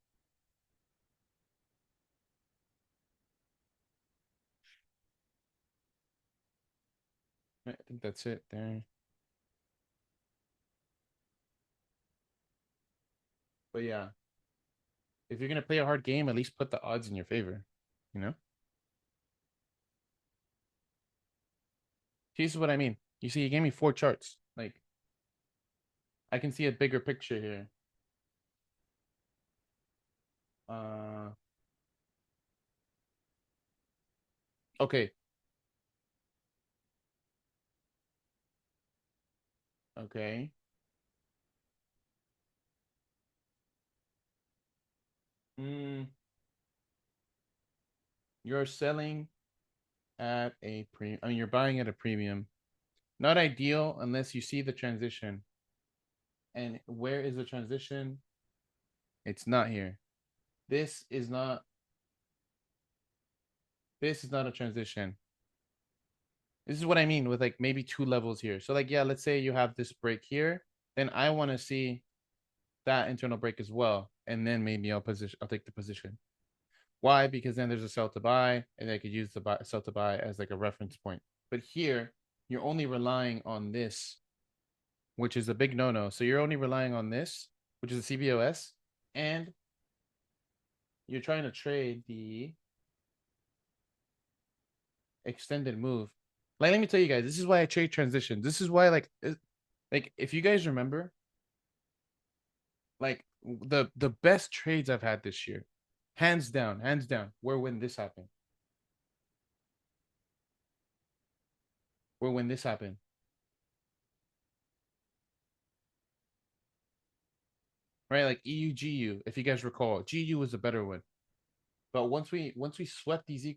I think that's it there. But yeah, if you're gonna play a hard game, at least put the odds in your favor. You know? This is what I mean. You see, you gave me 4 charts. Like, I can see a bigger picture here. Uh okay. Okay. Mm, you're selling at a premium. I mean, you're buying at a premium. Not ideal unless you see the transition. And where is the transition? It's not here. This is not this is not a transition. This is what I mean with like maybe 2 levels here. So like yeah, let's say you have this break here, then I want to see that internal break as well, and then maybe I'll take the position. Why? Because then there's a sell to buy, and I could use the sell to buy as like a reference point. But here, you're only relying on this, which is a big no-no. So you're only relying on this, which is a CBOS, and you're trying to trade the extended move. Like, let me tell you guys, this is why I trade transitions. This is why, like if you guys remember, like the best trades I've had this year, hands down, were when this happened. Were when this happened. Right? Like EUGU, if you guys recall, GU was a better one. But once we swept these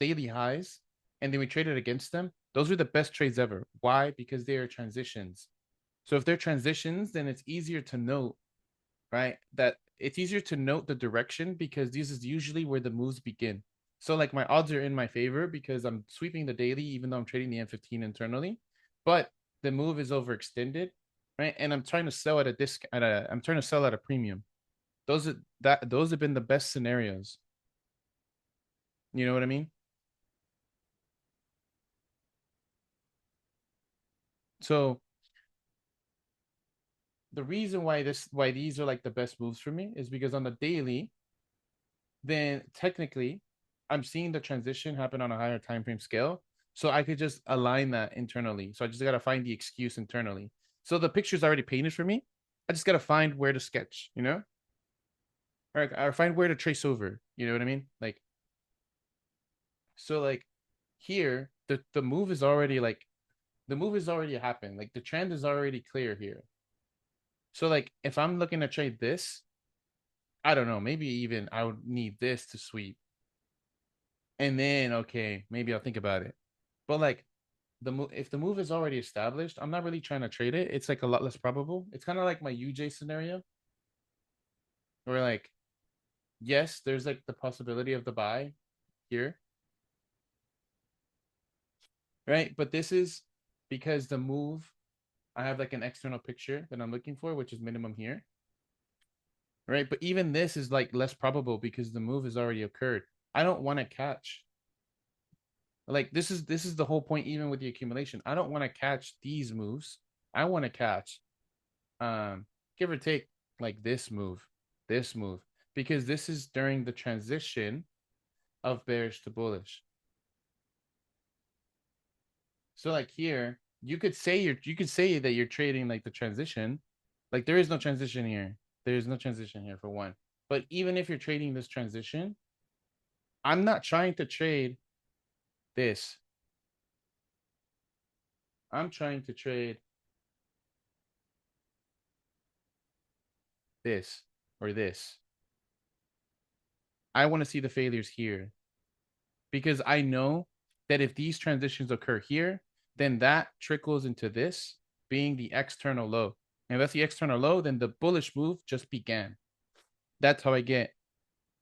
daily highs, and then we traded against them, those were the best trades ever. Why? Because they are transitions. So if they're transitions, then it's easier to note, right? That it's easier to note the direction, because this is usually where the moves begin. So like my odds are in my favor because I'm sweeping the daily, even though I'm trading the M15 internally, but the move is overextended, right? And I'm trying to sell I'm trying to sell at a premium. Those have been the best scenarios. You know what I mean? So the reason why these are like the best moves for me is because on the daily, then technically I'm seeing the transition happen on a higher time frame scale. So I could just align that internally. So I just gotta find the excuse internally. So the picture's already painted for me. I just gotta find where to sketch, you know? Or find where to trace over. You know what I mean? Like, so like here, the move is already like the move has already happened. Like the trend is already clear here. So like if I'm looking to trade this, I don't know, maybe even I would need this to sweep. And then okay, maybe I'll think about it. But like if the move is already established, I'm not really trying to trade it. It's like a lot less probable. It's kind of like my UJ scenario where like yes, there's like the possibility of the buy here, right? But this is because the move, I have like an external picture that I'm looking for, which is minimum here, right? But even this is like less probable because the move has already occurred. I don't want to catch. Like this is the whole point, even with the accumulation. I don't want to catch these moves. I want to catch, give or take, like this move, because this is during the transition of bearish to bullish. So like here, you could say that you're trading like the transition. Like there is no transition here. There is no transition here for one. But even if you're trading this transition, I'm not trying to trade this. I'm trying to trade this or this. I want to see the failures here because I know that if these transitions occur here, then that trickles into this being the external low. And if that's the external low, then the bullish move just began. That's how I get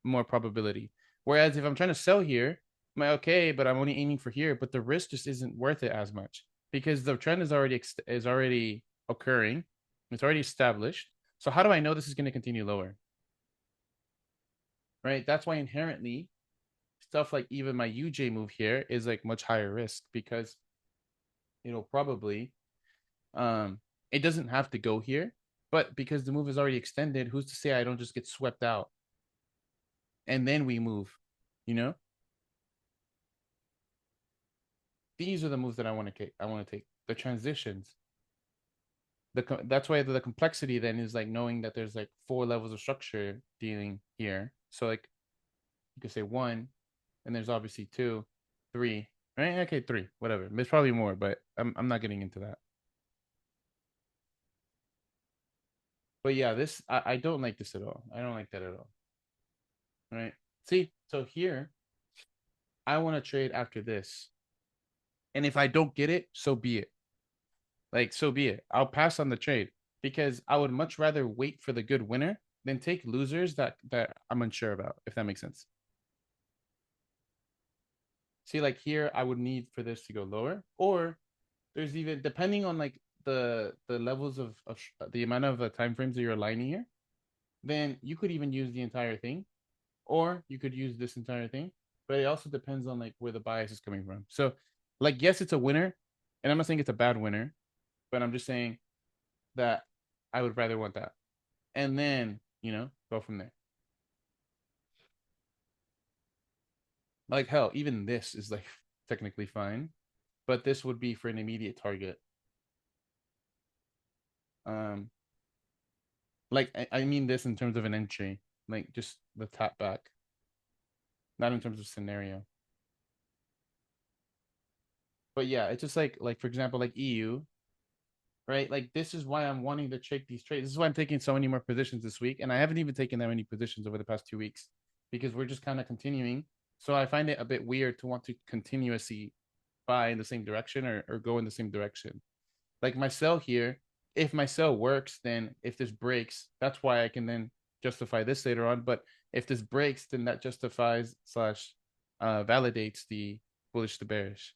more probability. Whereas if I'm trying to sell here, I'm like, okay, but I'm only aiming for here, but the risk just isn't worth it as much because the trend is already occurring. It's already established. So how do I know this is going to continue lower? Right? That's why inherently stuff like even my UJ move here is like much higher risk because it'll probably it doesn't have to go here, but because the move is already extended, who's to say I don't just get swept out and then we move, you know? These are the moves that I want to take. I want to take the transitions. That's why the complexity then is like knowing that there's like 4 levels of structure dealing here. So like you could say 1, and there's obviously 2, 3, right? Okay, 3, whatever. There's probably more, but I'm not getting into that. But yeah, this I don't like this at all. I don't like that at all. Right? See, so here I want to trade after this, and if I don't get it, so be it. Like, so be it. I'll pass on the trade because I would much rather wait for the good winner than take losers that I'm unsure about, if that makes sense. See, like here, I would need for this to go lower, or there's even depending on like the levels of the amount of time frames that you're aligning here, then you could even use the entire thing, or you could use this entire thing. But it also depends on like where the bias is coming from. So, like, yes, it's a winner, and I'm not saying it's a bad winner, but I'm just saying that I would rather want that. And then, go from there. Like hell, even this is like technically fine, but this would be for an immediate target. Um, like I mean this in terms of an entry, like just the tap back, not in terms of scenario. But yeah, it's just like for example, like EU, right? Like this is why I'm wanting to check these trades. This is why I'm taking so many more positions this week, and I haven't even taken that many positions over the past 2 weeks because we're just kind of continuing. So I find it a bit weird to want to continuously buy in the same direction or go in the same direction. Like my sell here, if my sell works, then if this breaks, that's why I can then justify this later on. But if this breaks, then that justifies slash validates the bullish to bearish,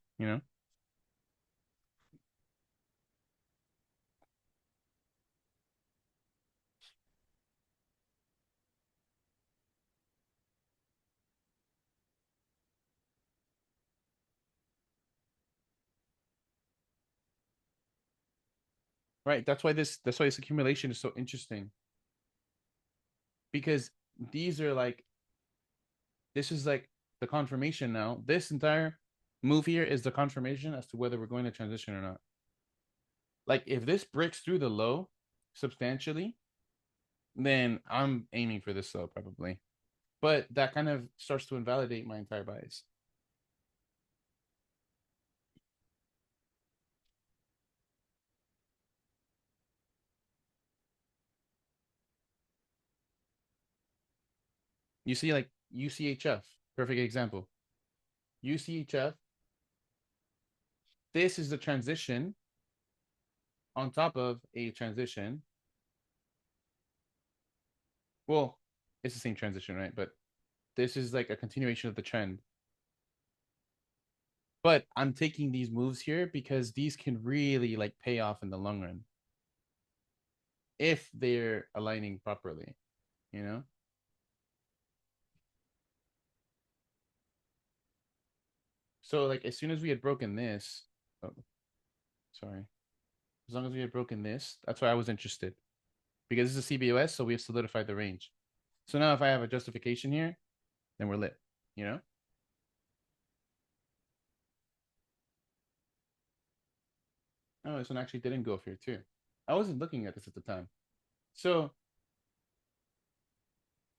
right? That's why this accumulation is so interesting because these are like this is like the confirmation now. This entire move here is the confirmation as to whether we're going to transition or not. Like if this breaks through the low substantially, then I'm aiming for this low probably. But that kind of starts to invalidate my entire bias. You see, like UCHF, perfect example. UCHF, this is the transition on top of a transition. Well, it's the same transition, right? But this is like a continuation of the trend. But I'm taking these moves here because these can really like pay off in the long run if they're aligning properly. you know? So like as soon as we had broken this, oh, sorry. As long as we had broken this, that's why I was interested. Because this is a CBOS, so we have solidified the range. So now if I have a justification here, then we're lit, you know? Oh, this one actually didn't go here too. I wasn't looking at this at the time. So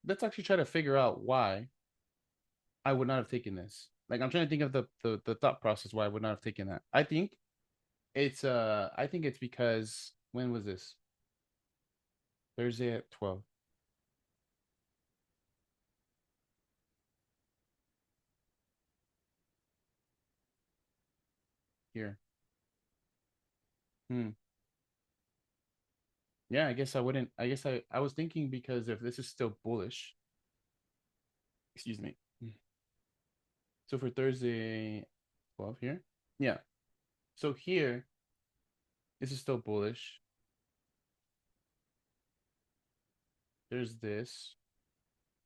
let's actually try to figure out why I would not have taken this. Like I'm trying to think of the thought process why I would not have taken that. I think it's because when was this? Thursday at 12. Here. Hmm. Yeah, I guess I wouldn't. I guess I was thinking because if this is still bullish, excuse me. So for Thursday 12 here. Yeah. So here, this is still bullish. There's this.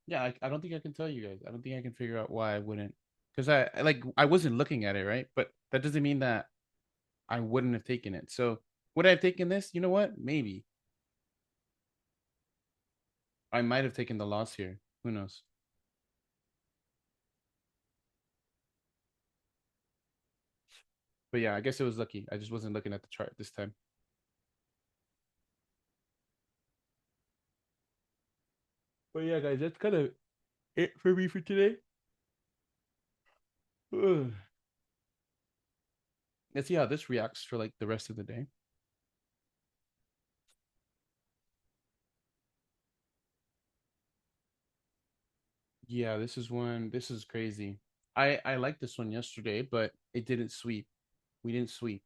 Yeah, I don't think I can tell you guys. I don't think I can figure out why I wouldn't. Because I wasn't looking at it, right? But that doesn't mean that I wouldn't have taken it. So would I have taken this? You know what? Maybe. I might have taken the loss here. Who knows? But yeah, I guess it was lucky. I just wasn't looking at the chart this time. But yeah, guys, that's kind of it for me for today. Ugh. Let's see how this reacts for like the rest of the day. Yeah, this is one. This is crazy. I liked this one yesterday, but it didn't sweep. We didn't sweep.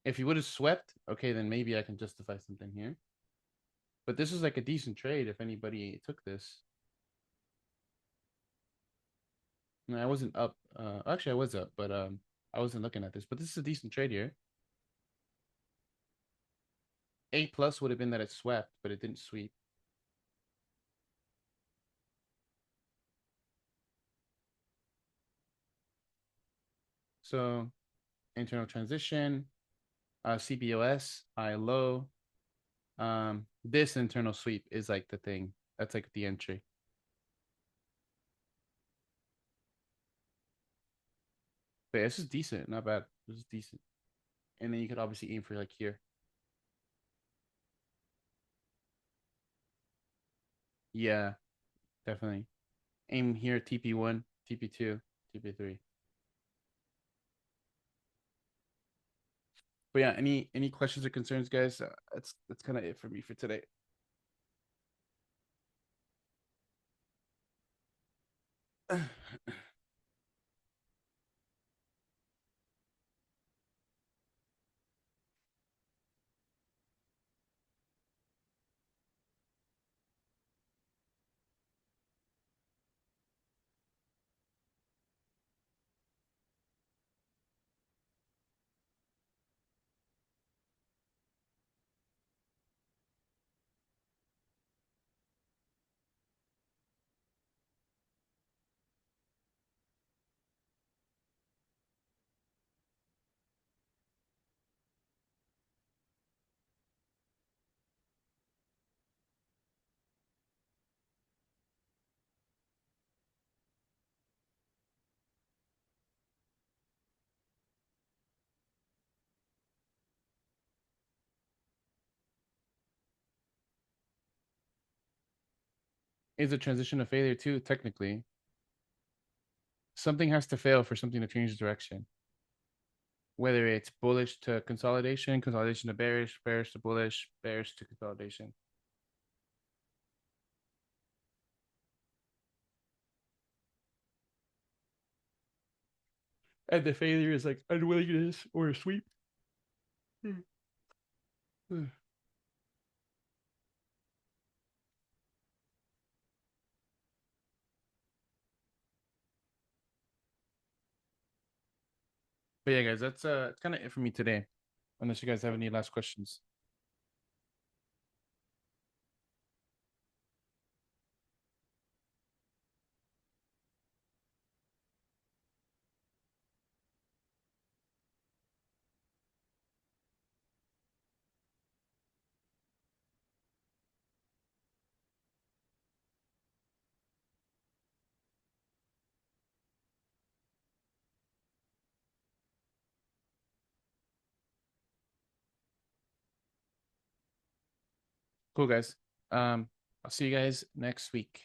If you would have swept, okay, then maybe I can justify something here. But this is like a decent trade if anybody took this. No, I wasn't up. Actually, I was up, but I wasn't looking at this. But this is a decent trade here. A plus would have been that it swept, but it didn't sweep. So internal transition, CBOS, high low. This internal sweep is like the thing. That's like the entry. But yeah, this is decent, not bad. This is decent. And then you could obviously aim for like here. Yeah, definitely. Aim here, TP1, TP2, TP3. But yeah, any questions or concerns, guys? That's kind of it for me for today. Is a transition a failure too? Technically, something has to fail for something to change direction. Whether it's bullish to consolidation, consolidation to bearish, bearish to bullish, bearish to consolidation. And the failure is like unwillingness or a sweep. But yeah, guys, that's kind of it for me today. Unless you guys have any last questions. Cool, guys. I'll see you guys next week.